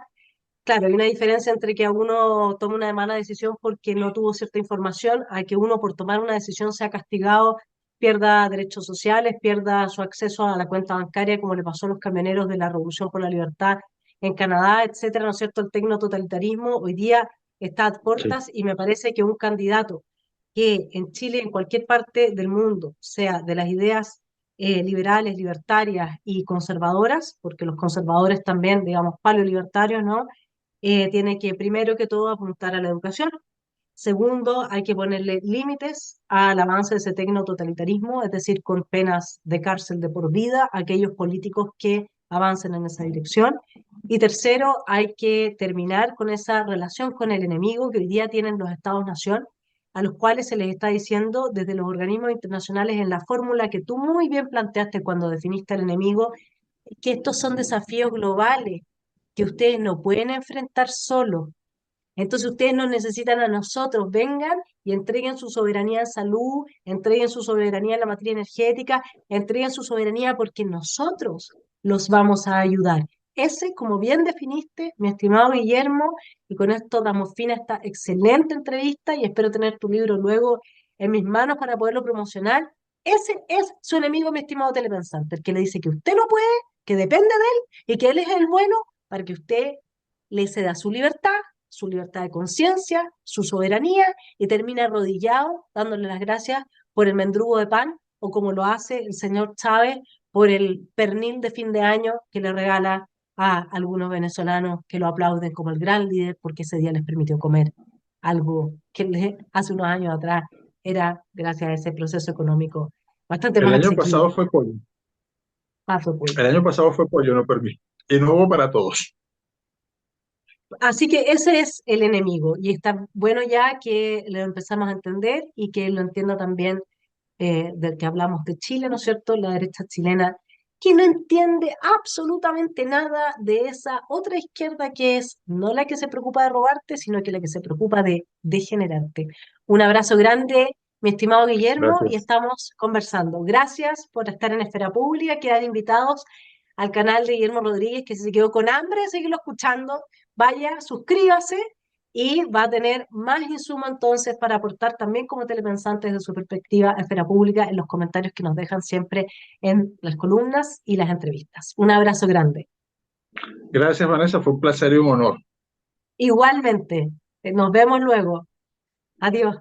Claro, hay una diferencia entre que a uno tome una mala decisión porque no tuvo cierta información, a que uno por tomar una decisión sea castigado, pierda derechos sociales, pierda su acceso a la cuenta bancaria, como le pasó a los camioneros de la Revolución por la Libertad en Canadá, etcétera, ¿no es cierto? El tecnototalitarismo hoy día está a
Sí.
puertas y me parece que un candidato que en Chile, en cualquier parte del mundo, sea de las ideas liberales, libertarias y conservadoras, porque los conservadores también, digamos, paleolibertarios, ¿no? Tiene que, primero que todo, apuntar a la educación. Segundo, hay que ponerle límites al avance de ese tecnototalitarismo, es decir, con penas de cárcel de por vida a aquellos políticos que avancen en esa dirección. Y tercero, hay que terminar con esa relación con el enemigo que hoy día tienen los Estados-nación, a los cuales se les está diciendo desde los organismos internacionales en la fórmula que tú muy bien planteaste cuando definiste al enemigo, que estos son desafíos globales que ustedes no pueden enfrentar solos. Entonces ustedes nos necesitan a nosotros, vengan y entreguen su soberanía en salud, entreguen su soberanía en la materia energética, entreguen su soberanía porque nosotros los vamos a ayudar. Ese, como bien definiste, mi estimado Guillermo, y con esto damos fin a esta excelente entrevista y espero tener tu libro luego en mis manos para poderlo promocionar. Ese es su enemigo, mi estimado telepensante, el que le dice que usted no puede, que depende de él y que él es el bueno para que usted le ceda su libertad de conciencia, su soberanía, y termina arrodillado dándole las gracias por el mendrugo de pan, o como lo hace el señor Chávez por el pernil de fin de año que le regala a algunos venezolanos que lo aplauden como el gran líder porque ese día les permitió comer algo que hace unos años atrás era, gracias a ese proceso económico, bastante
El
más
año
asequible.
pasado fue pollo.
Paso, pues.
El año pasado fue pollo, no permiso. Y no hubo para todos.
Así que ese es el enemigo y está bueno ya que lo empezamos a entender y que lo entienda también del que hablamos de Chile, ¿no es cierto? La derecha chilena, que no entiende absolutamente nada de esa otra izquierda que es no la que se preocupa de robarte, sino que la que se preocupa de degenerarte. Un abrazo grande, mi estimado Guillermo, y
Gracias.
estamos conversando. Gracias por estar en Esfera Pública, quedan invitados al canal de Guillermo Rodríguez, que si se quedó con hambre de seguirlo escuchando, vaya, suscríbase y va a tener más insumo entonces para aportar también como telepensante desde su perspectiva a Esfera Pública en los comentarios que nos dejan siempre en las columnas y las entrevistas. Un abrazo grande.
Gracias, Vanessa. Fue un placer y un honor.
Igualmente, nos vemos luego. Adiós.